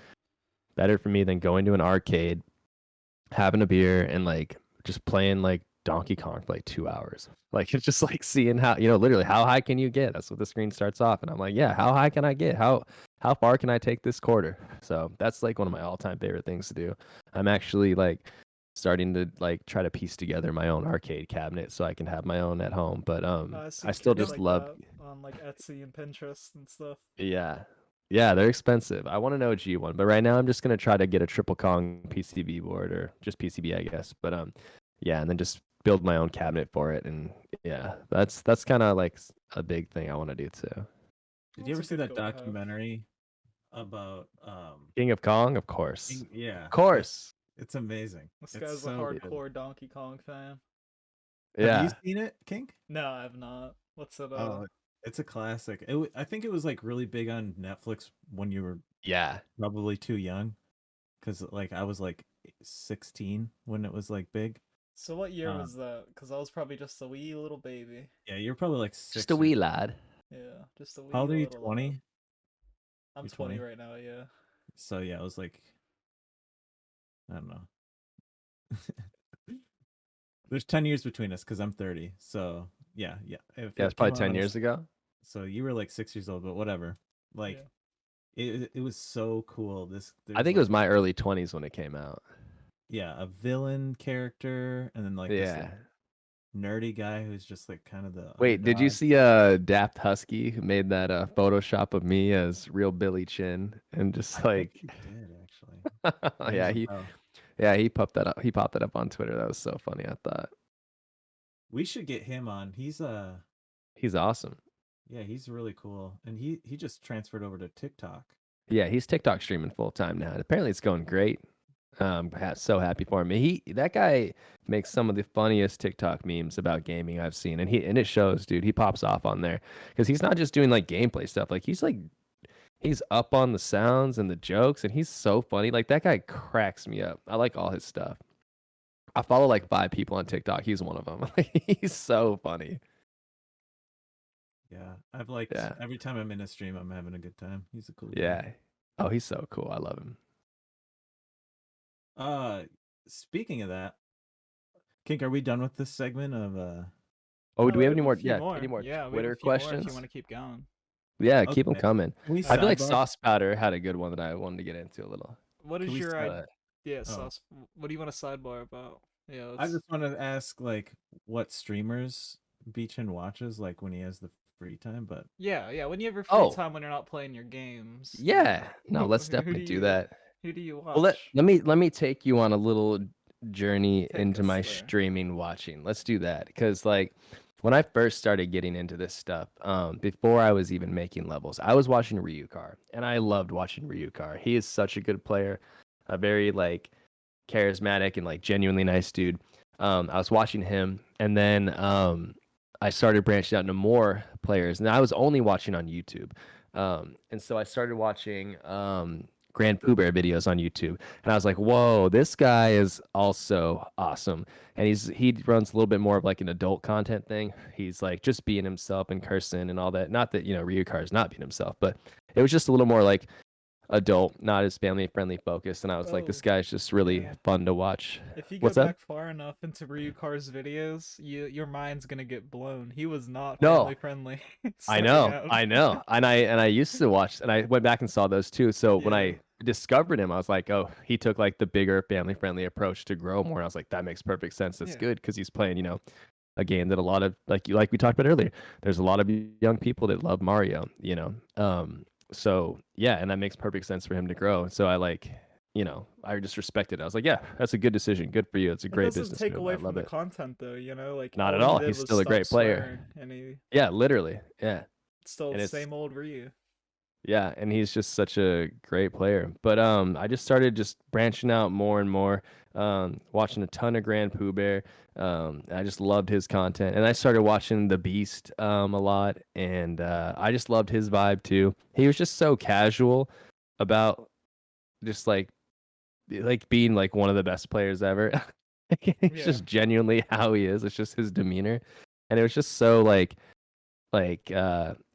better for me than going to an arcade, having a beer, and like just playing like Donkey Kong for like 2 hours. Like it's just like seeing how literally how high can you get? That's what the screen starts off, and I'm like, yeah, how high can I get? How far can I take this quarter? So that's like one of my all-time favorite things to do. I'm actually like starting to like try to piece together my own arcade cabinet so I can have my own at home. But I I see still kits just like love that on like Etsy and Pinterest and stuff. yeah. Yeah, they're expensive. I want to know a G1, but right now I'm just gonna try to get a triple Kong PCB board or just PCB, I guess. But yeah, and then just build my own cabinet for it. And yeah, that's kind of like a big thing I want to do too. Did you That's ever a see good that goal to have. documentary about King of Kong, of course, yeah, of course. it's amazing. This It's guy's a so good. hardcore Donkey Kong fan. Have you Yeah, seen it, King? No, I have not. What's it? Oh, it's a classic. I think it was like really big on Netflix when you were yeah. probably too young, because like I was like 16 when it was like big. So what year Um, was that? Because I was probably just a wee little baby. yeah, you're probably like Just a 6 or wee lad. Yeah, just a how wee old are you? little lad. 20? I'm You're 20 20. right now. Yeah. So yeah, I was like, I don't know. There's 10 years between us because I'm 30. So yeah, yeah. If Yeah, it's it probably came out, I 10 was years ago. so you were like 6 years old, but whatever. Like Yeah. it was so cool. I There's think it was like my early 20s when it came out. yeah, a villain character, and then like this Yeah. like nerdy guy who's just like kind of the Wait, did you underdog. see Daft Husky who made that Photoshop of me as real Billy Chin and I just think like you did actually. Rings yeah, a he bell. yeah, he popped that up. He popped it up on Twitter. That was so funny, I thought. We should get him on. He's He's awesome. yeah, he's really cool, and he just transferred over to TikTok. Yeah, he's TikTok streaming full time now. And apparently it's going great. So happy for him. That guy makes some of the funniest TikTok memes about gaming I've seen, and it shows, dude. He pops off on there because he's not just doing like gameplay stuff. Like he's up on the sounds and the jokes, and he's so funny. Like that guy cracks me up. I like all his stuff. I follow like 5 people on TikTok. He's one of them. He's so funny. Yeah, I've liked Yeah, every time I'm in a stream, I'm having a good time. He's a cool guy. yeah. Oh, he's so cool. I love him. Uh, Speaking of that, Kink, are we done with this segment of Oh, No, do we we have any have a more? few Yeah, more. any more Yeah, we have a Twitter few more if you questions? want to keep going. Yeah, keep them Okay. coming. Can we I feel like Okay. sidebar? Sauce Powder had a good one that I wanted to get into a little. What Can is we your side? idea, Oh, Sauce? What do you want to sidebar about? Yeah, I let's. just want to ask like what streamers Beachin watches like when he has the free time. But Yeah, yeah. When you have your free Oh, time when you're not playing your games, yeah. No, let's who definitely do do you that. who do you Well, watch? let me take you on a little journey Take into us my there. streaming watching. Let's do that because like when I first started getting into this stuff, before I was even making levels, I was watching Ryukar, and I loved watching Ryukar. He is such a good player, a very like charismatic and like genuinely nice dude. I was watching him, and then I started branching out into more players, and I was only watching on YouTube. And so I started watching Grand Pooh Bear videos on YouTube, and I was like, "Whoa, this guy is also awesome." And he runs a little bit more of like an adult content thing. He's like just being himself and cursing and all that. Not that Ryukar is not being himself, but it was just a little more like adult, not as family friendly focused. And I was like, this Oh, guy's just really yeah. fun to watch. If you go What's that? back far enough into Ryukar's videos, your mind's gonna get blown. He was not family No, friendly starting out. I know, and I used to watch, and I went back and saw those too. So when Yeah, I discovered him, I was like, oh, he took like the bigger family friendly approach to grow more. I was like, that makes perfect sense. That's yeah. good because he's playing, a game that a lot of like we talked about earlier. There's a lot of young people that love Mario, So yeah, and that makes perfect sense for him to grow. So I just respected it. I was like, yeah, that's a good decision. Good for you. It's a That great doesn't business take move. I away from love the it. content though, you know, like Not at all he all. did He's was still a stop great player. swearing and he Yeah, literally. Yeah. still And the it's same old Ryu. yeah, and he's just such a great player. But I just started just branching out more and more, watching a ton of Grand Pooh Bear. I just loved his content, and I started watching The Beast a lot, and I just loved his vibe too. He was just so casual about just like being like one of the best players ever. It's Yeah. just genuinely how he is. It's just his demeanor, and it was just so like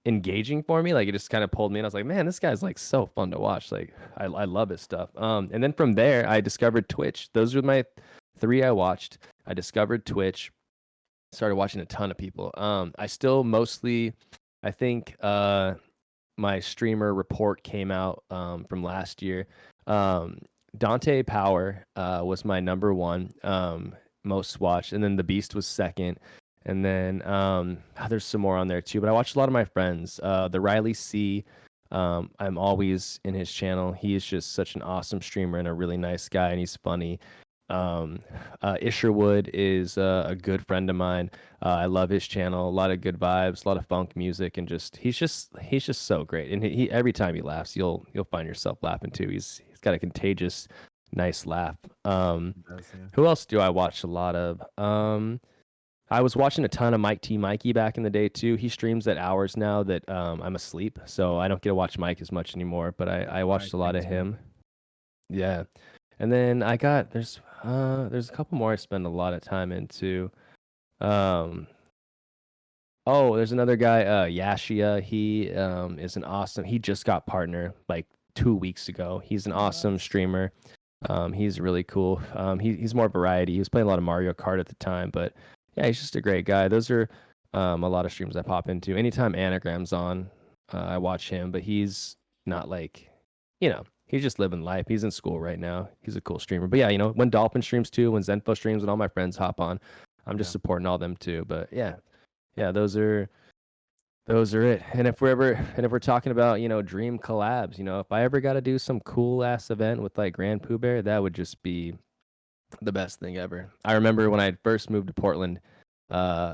engaging for me. Like it just kind of pulled me in. I was like, man, this guy's like so fun to watch. Like I love his stuff. And then from there I discovered Twitch. Those were my 3 I watched. I discovered Twitch, started watching a ton of people. I still mostly I think my streamer report came out from last year. Um Dante Power was my number one most watched, and then The Beast was second. And then there's some more on there too. But I watched a lot of my friends. The Riley C. I'm always in his channel. He is just such an awesome streamer and a really nice guy, and he's funny. Um, Isherwood is a good friend of mine. I love his channel. A lot of good vibes, a lot of funk music, and just he's just so great. And he every time he laughs, you'll find yourself laughing too. He's got a contagious, nice laugh. It does, yeah. Who else do I watch a lot of? I was watching a ton of Mike T. Mikey back in the day too. He streams at hours now that I'm asleep, so I don't get to watch Mike as much anymore. But I watched Right, a lot of thanks, man. him. Yeah. And then I got there's a couple more I spend a lot of time into. Um oh, there's another guy, Yashia. He is an awesome he just got partner like 2 weeks ago. He's an Oh, awesome nice. streamer. He's really cool. He's more variety. He was playing a lot of Mario Kart at the time, but yeah, he's just a great guy. Those are a lot of streams I pop into. Anytime Anagram's on, I watch him, but he's not like, he's just living life. He's in school right now. He's a cool streamer. But yeah, when Dolphin streams too, when Zenfo streams, and all my friends hop on, I'm just Yeah. supporting all them too. But yeah, yeah, those are it. And if we're talking about, dream collabs, if I ever got to do some cool ass event with like Grand Pooh Bear, that would just be the best thing ever. I remember when I first moved to Portland,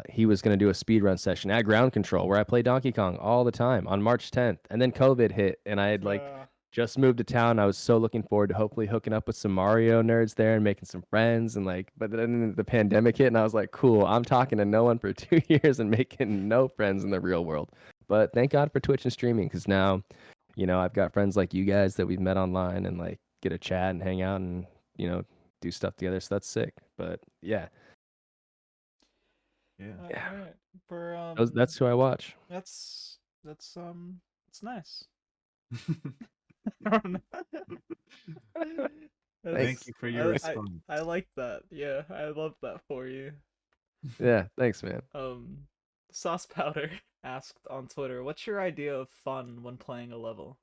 he was going to do a speed run session at Ground Control where I play Donkey Kong all the time on March 10th. And then COVID hit and I had like Uh, just moved to town. I was so looking forward to hopefully hooking up with some Mario nerds there and making some friends and like, but then the pandemic hit and I was like, cool, I'm talking to no one for 2 years and making no friends in the real world. But thank God for Twitch and streaming because now, I've got friends like you guys that we've met online and like get a chat and hang out and, you know, do stuff together. So that's sick. But yeah, Yeah. yeah, all right. For that's who I watch. that's it's nice. I don't know. Thanks. Thank That's you for your I response. I like that. Yeah, I love that for you. Yeah, thanks, man. Sauce Powder asked on Twitter, "What's your idea of fun when playing a level?"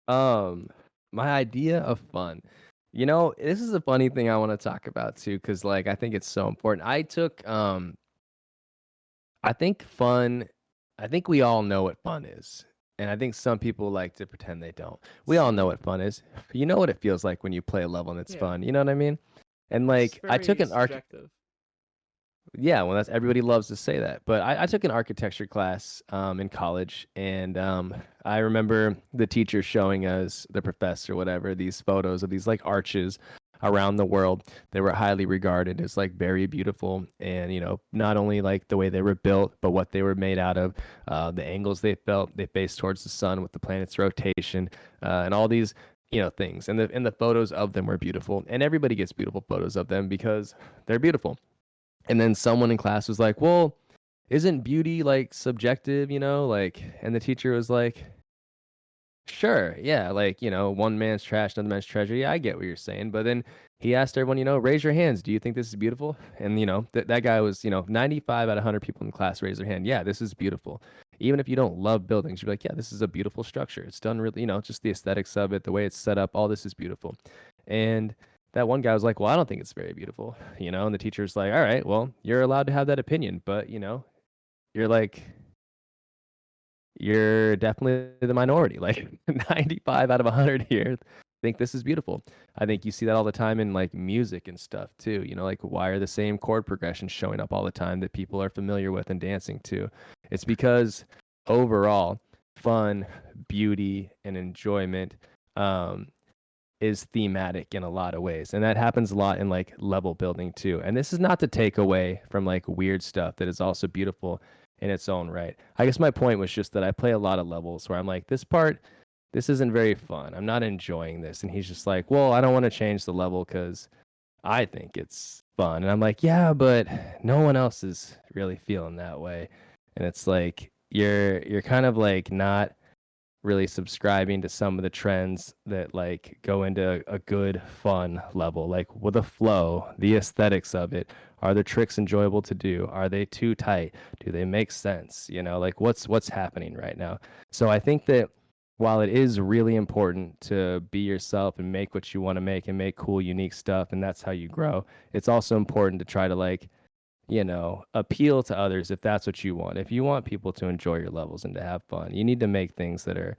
Um, my idea of fun. This is a funny thing I want to talk about too, because like I think it's so important. I think fun, I think we all know what fun is. And I think some people like to pretend they don't. We all know Same. what fun is. You know what it feels like when you play a level and it's Yeah, fun. You know what I mean? And it's like I took very an arch subjective. Yeah, well, that's everybody loves to say that. But I took an architecture class in college, and I remember the teacher showing us, the professor, whatever, these photos of these like arches around the world. They were highly regarded as like very beautiful, and not only like the way they were built, but what they were made out of, the angles they faced towards the sun with the planet's rotation, and all these things. And the photos of them were beautiful, and everybody gets beautiful photos of them because they're beautiful. And then someone in class was like, "Well, isn't beauty like subjective, Like, and the teacher was like, "Sure, yeah, like, one man's trash, another man's treasure. Yeah, I get what you're saying." But then he asked everyone, "Raise your hands. Do you think this is beautiful?" And, that guy was, 95 out of 100 people in the class raised their hand. Yeah, this is beautiful. Even if you don't love buildings, you're like, yeah, this is a beautiful structure. It's done really, just the aesthetics of it, the way it's set up, all this is beautiful. And that one guy was like, well, I don't think it's very beautiful, and the teacher's like, all right, well, you're allowed to have that opinion, but, you're like, you're definitely the minority. Like 95 out of 100 here think this is beautiful. I think you see that all the time in like music and stuff too. Like why are the same chord progressions showing up all the time that people are familiar with and dancing to? It's because overall, fun, beauty, and enjoyment is thematic in a lot of ways. And that happens a lot in like level building too. And this is not to take away from like weird stuff that is also beautiful in its own right. I guess my point was just that I play a lot of levels where I'm like, this isn't very fun. I'm not enjoying this. And he's just like, well, I don't want to change the level because I think it's fun. And I'm like, yeah, but no one else is really feeling that way. And it's like you're kind of like not really subscribing to some of the trends that like go into a good fun level, like with the flow, the aesthetics of it. Are the tricks enjoyable to do? Are they too tight? Do they make sense? Like what's happening right now? So I think that while it is really important to be yourself and make what you want to make and make cool unique stuff, and that's how you grow, it's also important to try to like appeal to others if that's what you want. If you want people to enjoy your levels and to have fun, you need to make things that are,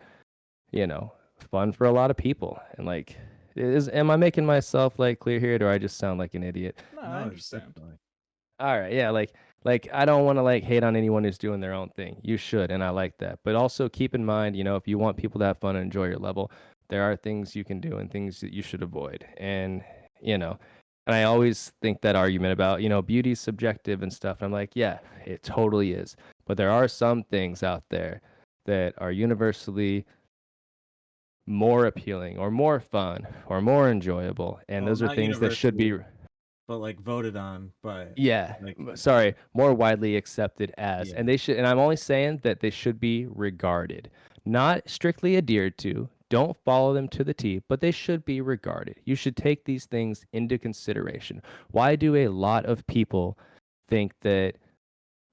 you know, fun for a lot of people. And like, Am I making myself like clear here, or do I just sound like an idiot? No, I No, understand. definitely. All right, yeah, like I don't want to like hate on anyone who's doing their own thing. You should, and I like that. But also keep in mind, if you want people to have fun and enjoy your level, there are things you can do and things that you should avoid. You know, and I always think that argument about, beauty's subjective and stuff. I'm like, yeah, it totally is. But there are some things out there that are universally more appealing or more fun or more enjoyable, and Well, those are not things that should universally, be. but like voted on by Yeah, like sorry, more widely accepted as, yeah. and they should, and I'm only saying that they should be regarded, not strictly adhered to. Don't follow them to the T, but they should be regarded. You should take these things into consideration. Why do a lot of people think that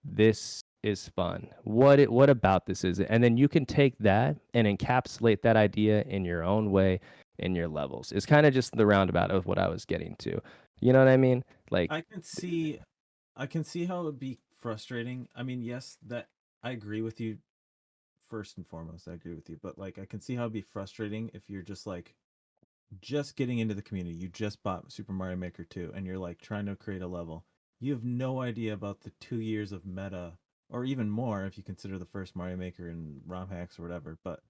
this is fun? What about this is it? And then you can take that and encapsulate that idea in your own way in your levels. It's kind of just the roundabout of what I was getting to. You know what I mean? Like, I can see I can see how it would be frustrating. I mean, yes, that I agree with you first and foremost. I agree with you, but like I can see how it'd be frustrating if you're just like just getting into the community. You just bought Super Mario Maker 2 and you're like trying to create a level. You have no idea about the 2 years of meta or even more if you consider the first Mario Maker and ROM hacks or whatever, but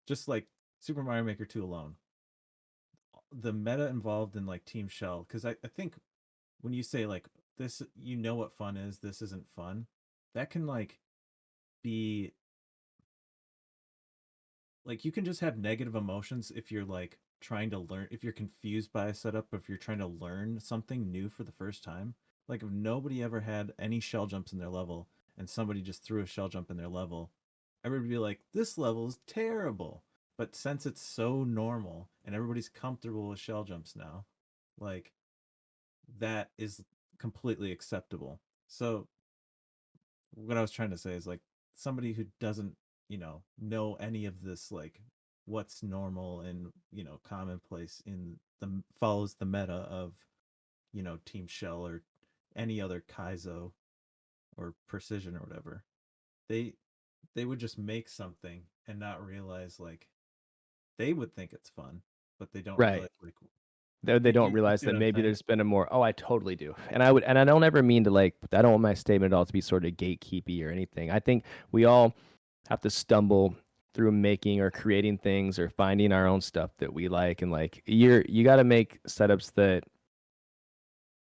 just like Super Mario Maker 2 alone. The meta involved in like Team Shell, because I think when you say like this, you know what fun is, this isn't fun, that can like be like you can just have negative emotions if you're like trying to learn, if you're confused by a setup, if you're trying to learn something new for the first time. Like if nobody ever had any shell jumps in their level and somebody just threw a shell jump in their level, everybody would be like, this level is terrible. But since it's so normal and everybody's comfortable with shell jumps now, like that is completely acceptable. So what I was trying to say is like somebody who doesn't, know any of this, like what's normal and, commonplace in the follows the meta of, Team Shell or any other kaizo or precision or whatever. They they would just make something and not realize like they would think it's fun, but they don't right. realize like They don't you realize see that what I'm maybe saying? there's been a more. Oh, I totally do. And I don't ever mean to like, I don't want my statement at all to be sort of gatekeepy or anything. I think we all have to stumble through making or creating things or finding our own stuff that we like, and like you got to make setups that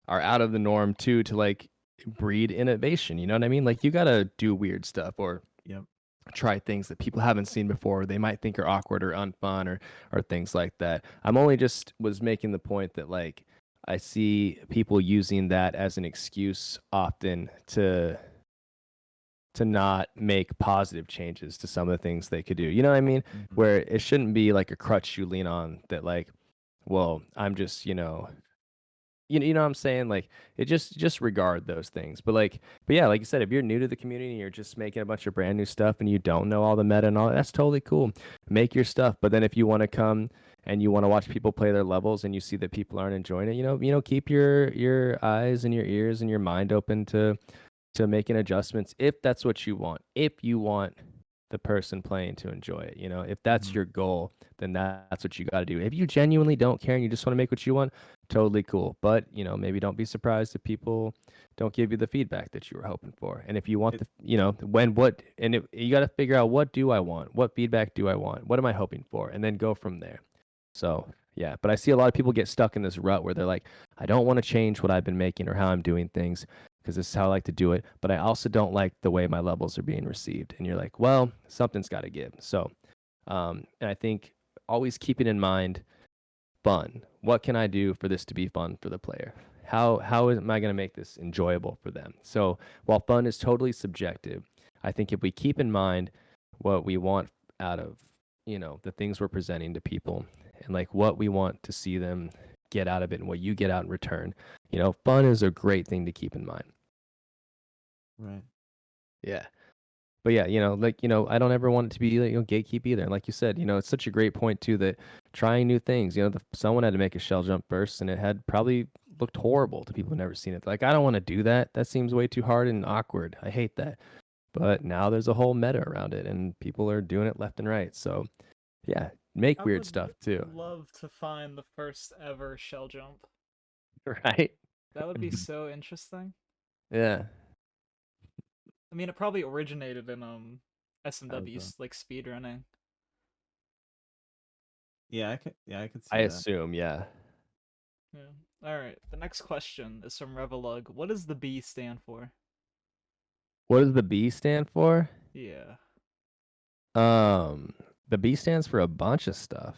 are out of the norm too, to like breed innovation. You know what I mean? Like you got to do weird stuff or Yep. try things that people haven't seen before, they might think are awkward or unfun or things like that. I'm only just was making the point that like I see people using that as an excuse often to not make positive changes to some of the things they could do. You know what I mean? Hmm. Where it shouldn't be like a crutch you lean on that like, well, I'm just, you know what I'm saying? Like it just regard those things. But yeah, like you said, if you're new to the community and you're just making a bunch of brand new stuff and you don't know all the meta and all that, that's totally cool. Make your stuff. But then if you want to come and you want to watch people play their levels and you see that people aren't enjoying it, keep your eyes and your ears and your mind open to making adjustments if that's what you want. If you want the person playing to enjoy it, if that's Hmm. your goal, then that's what you got to do. If you genuinely don't care and you just want to make what you want, totally cool. But, maybe don't be surprised if people don't give you the feedback that you were hoping for. And if you want It you got to figure out, what do I want? What feedback do I want? What am I hoping for? And then go from there. So, yeah, but I see a lot of people get stuck in this rut where they're like, I don't want to change what I've been making or how I'm doing things because this is how I like to do it. But I also don't like the way my levels are being received. And you're like, well, something's got to give. So, and I think always keeping in mind fun. What can I do for this to be fun for the player? How am I going to make this enjoyable for them? So while fun is totally subjective, I think if we keep in mind what we want out of the things we're presenting to people and like what we want to see them get out of it and what you get out in return, fun is a great thing to keep in mind. right. Yeah. But yeah, I don't ever want it to be like, gatekeep either. And like you said, it's such a great point too that trying new things. Someone had to make a shell jump first, and it had probably looked horrible to people who've never seen it. Like, I don't want to do that. That seems way too hard and awkward. I hate that. But now there's a whole meta around it, and people are doing it left and right. So yeah, make I weird would stuff too. love to find the first ever shell jump. Right? That would be so interesting. Yeah. I mean, it probably originated in SMW Kaizo. like speedrunning. Yeah, I could I see that. assume, yeah. Yeah. All right. The next question is from Revelug. What does the B stand for? What does the B stand for? Yeah. Um, the B stands for a bunch of stuff.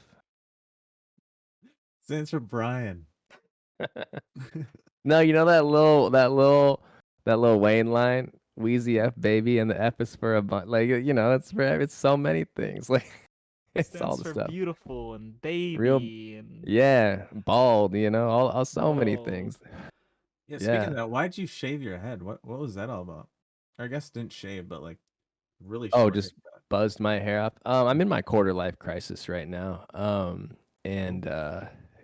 Stands for Brian. No, you know that little Wayne line, Wheezy F baby, and the F is for a bunch. Like it's so many things. Like It it's all stands the for stuff. beautiful and Real, baby and yeah, bald. All so many bald. things. Yeah, speaking of Yeah. that, why'd you shave your head? What was that all about? Or I guess didn't shave, but like really Oh, short just haircut. buzzed my hair up. I'm in my quarter life crisis right now. Oh, And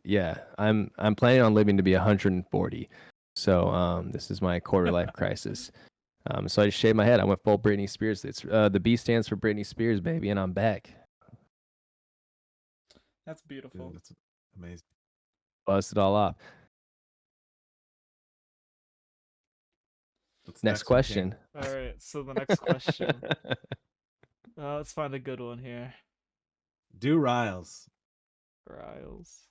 yeah, I'm planning on living to be 140. So this is my quarter life crisis. So I just shaved my head. I went full Britney Spears. It's the B stands for Britney Spears, baby, and I'm back. That's dude, beautiful. that's amazing. Buzzed it all off. What's Next next one, King? question. All right. So the next question. Let's find a good one here. Do Riles Riles.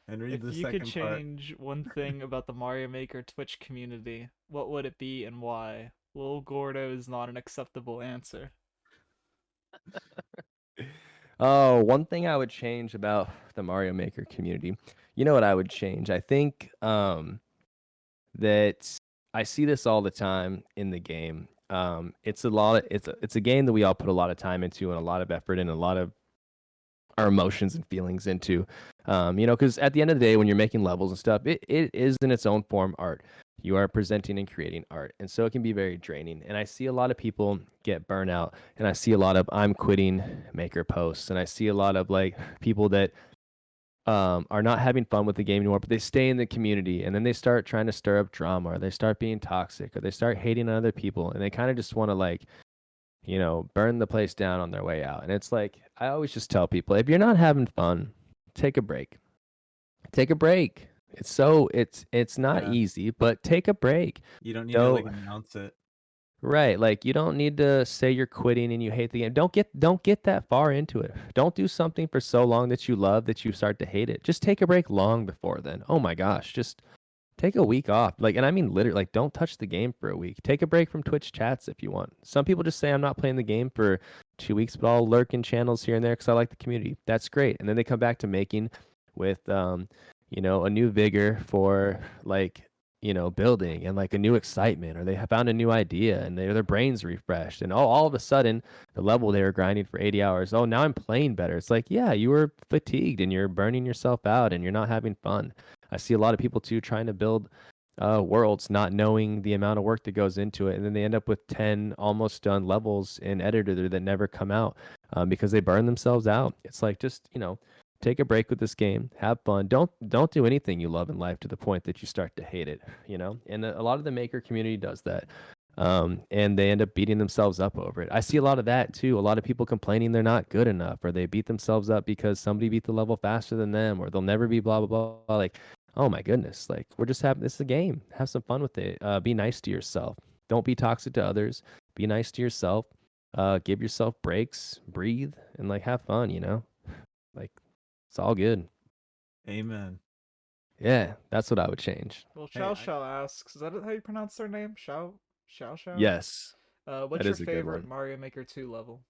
and read If the you could second part. change one thing about the Mario Maker Twitch community, what would it be and why? Lil Gordo is not an acceptable answer. Oh, one thing I would change about the Mario Maker community. You know what I would change? I think that I see this all the time in the game. It's a game that we all put a lot of time into and a lot of effort and a lot of our emotions and feelings into. Because at the end of the day, when you're making levels and stuff, it is in its own form art. You are presenting and creating art. And so it can be very draining. And I see a lot of people get burnout. And I see a lot of I'm quitting maker posts. And I see a lot of like people that are not having fun with the game anymore, but they stay in the community and then they start trying to stir up drama or they start being toxic or they start hating on other people and they kind of just want to like burn the place down on their way out. And it's like, I always just tell people, if you're not having fun, take a break. Take a break. It's not Yeah, easy, but take a break. you don't need to like Don't announce it. Right, like you don't need to say you're quitting and you hate the game. Don't get that far into it. Don't do something for so long that you love that you start to hate it. Just take a break long before then. Oh my gosh, just take a week off. Like, and I mean literally, like don't touch the game for a week. Take a break from Twitch chats if you want. Some people just say I'm not playing the game for 2 weeks, but I'll lurk in channels here and there because I like the community. That's great. And then they come back to making with a new vigor for like building and like a new excitement, or they have found a new idea and their brains refreshed, and all of a sudden the level they were grinding for 80 hours, oh, now I'm playing better. It's like, yeah, you were fatigued and you're burning yourself out and you're not having fun. I see a lot of people too trying to build worlds, not knowing the amount of work that goes into it, and then they end up with 10 almost done levels in editor that never come out because they burn themselves out. It's like, just take a break with this game, have fun. Don't do anything you love in life to the point that you start to hate it. And a lot of the maker community does that. And they end up beating themselves up over it. I see a lot of that too. A lot of people complaining they're not good enough, or they beat themselves up because somebody beat the level faster than them, or they'll never be blah blah blah. Like, oh my goodness, like we're just having this is a game. Have some fun with it. Be nice to yourself. Don't be toxic to others. Be nice to yourself. Give yourself breaks, breathe, and like have fun. Like it's all good. Amen. Yeah, that's what I would change. Well, Hey, Xiao Xiao asks, is that how you pronounce their name? Xiao? Yes, What's that your is a good favorite one. Mario Maker 2 level?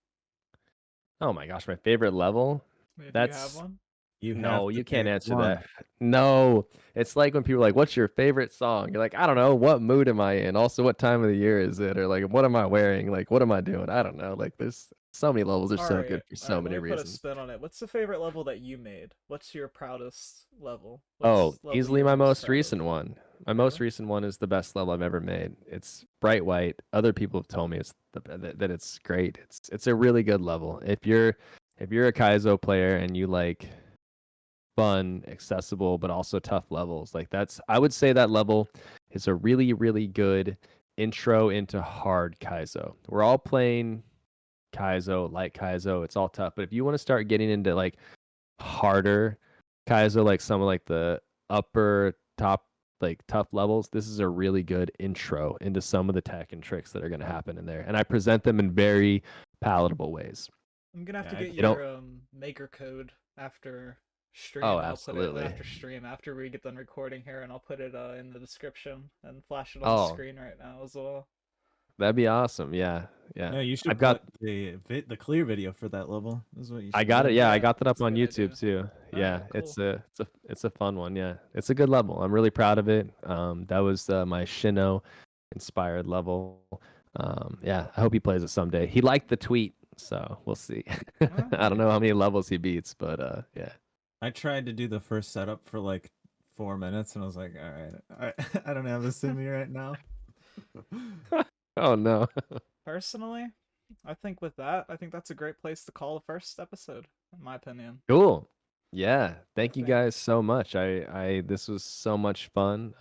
Oh my gosh, my favorite level? If you have That's one. you have No, to you can't pick answer one. that. No, it's like when people are like, "What's your favorite song?" You're like, "I don't know. What mood am I in? Also, what time of the year is it? Or like, what am I wearing? Like, what am I doing? I don't know. Like, there's so many levels are so good for All so right. Let many me put a reasons. spin on it. What's the favorite level that you made? What's your proudest level? Oh, What's level easily you're my most most proud of? recent one. My most Really? recent one is the best level I've ever made. It's bright white. Other people have told me that it's great. It's a really good level. If you're a Kaizo player and you like fun, accessible, but also tough levels, like I would say that level is a really, really good intro into hard Kaizo. We're all playing Kaizo, light Kaizo. It's all tough. But if you want to start getting into like harder kaizo, like some of like the upper top like tough levels, this is a really good intro into some of the tech and tricks that are going to happen in there, and I present them in very palatable ways. I'm gonna have to Yeah, I get They don't. your maker code after Oh, stream. I'll put it absolutely. after stream after we get done recording here, and I'll put it in the description and flash it on the Oh, screen right now as well. that'd be awesome. Yeah, yeah. no, you should I've got put the clear video for that level. Is what you I should got do. it. Yeah, I Yeah, got that up that's a on good YouTube idea. too. All Yeah, right, cool. it's a fun one. Yeah, it's a good level. I'm really proud of it. That was my Shino inspired level. Yeah, I hope he plays it someday. He liked the tweet, so we'll see. I don't Okay. know how many levels he beats, but yeah. I tried to do the first setup for like 4 minutes, and I was like, all right, I don't have this in me right now. Oh no. Personally, I think with that, I think that's a great place to call the first episode, in my opinion. Cool. Yeah. I Thank you think. guys so much. I this was so much fun.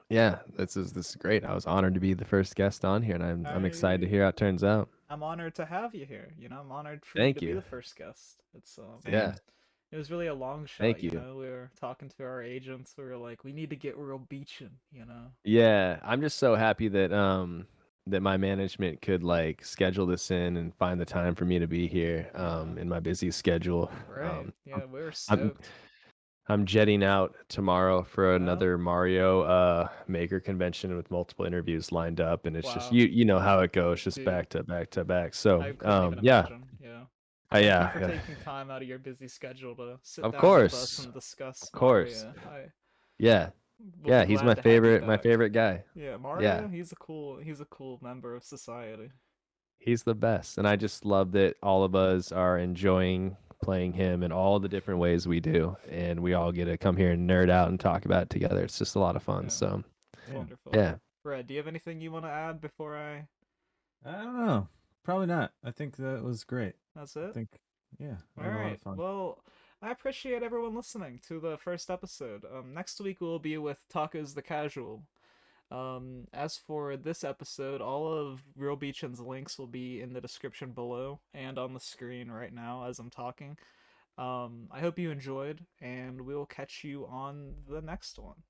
Yeah, this is great. I was honored to be the first guest on here, and I'm excited to I hear how it turns out. I'm honored to have you here. You know, I'm honored for you to Thank be you. the first guest. It's Yeah. Same. it was really a long shot, Thank you you. know. We were talking to our agents. We were like, we need to get realbchin, you know. Yeah, I'm just so happy that my management could like schedule this in and find the time for me to be here Yeah. in my busy schedule. Right. I'm Yeah, we were I'm stoked. I'm jetting out tomorrow for Oh, another Mario maker convention with multiple interviews lined up, and it's just wow. you know how it goes, just Dude, back to back to back. So I couldn't even yeah. imagine. Yeah. Thank you for Yeah, taking time out of your busy schedule to sit of down with us course. and discuss Of course. Mario. I Yeah. will Yeah, be he's glad to have you my back. favorite guy. Yeah, Yeah. Mario, he's a cool member of society. He's the best. And I just love that all of us are enjoying playing him in all the different ways we do. And we all get to come here and nerd out and talk about it together. It's just a lot of fun. Yeah, So, it's Yeah. wonderful. yeah. Red, do you have anything you want to add before I? I don't know. Probably not. I think that was great. That's I it. think, yeah, I All had a lot right. of fun. Well, I appreciate everyone listening to the first episode. Next week we'll be with Tacos the Casual. As for this episode, all of realbchin's links will be in the description below and on the screen right now as I'm talking. I hope you enjoyed, and we'll catch you on the next one.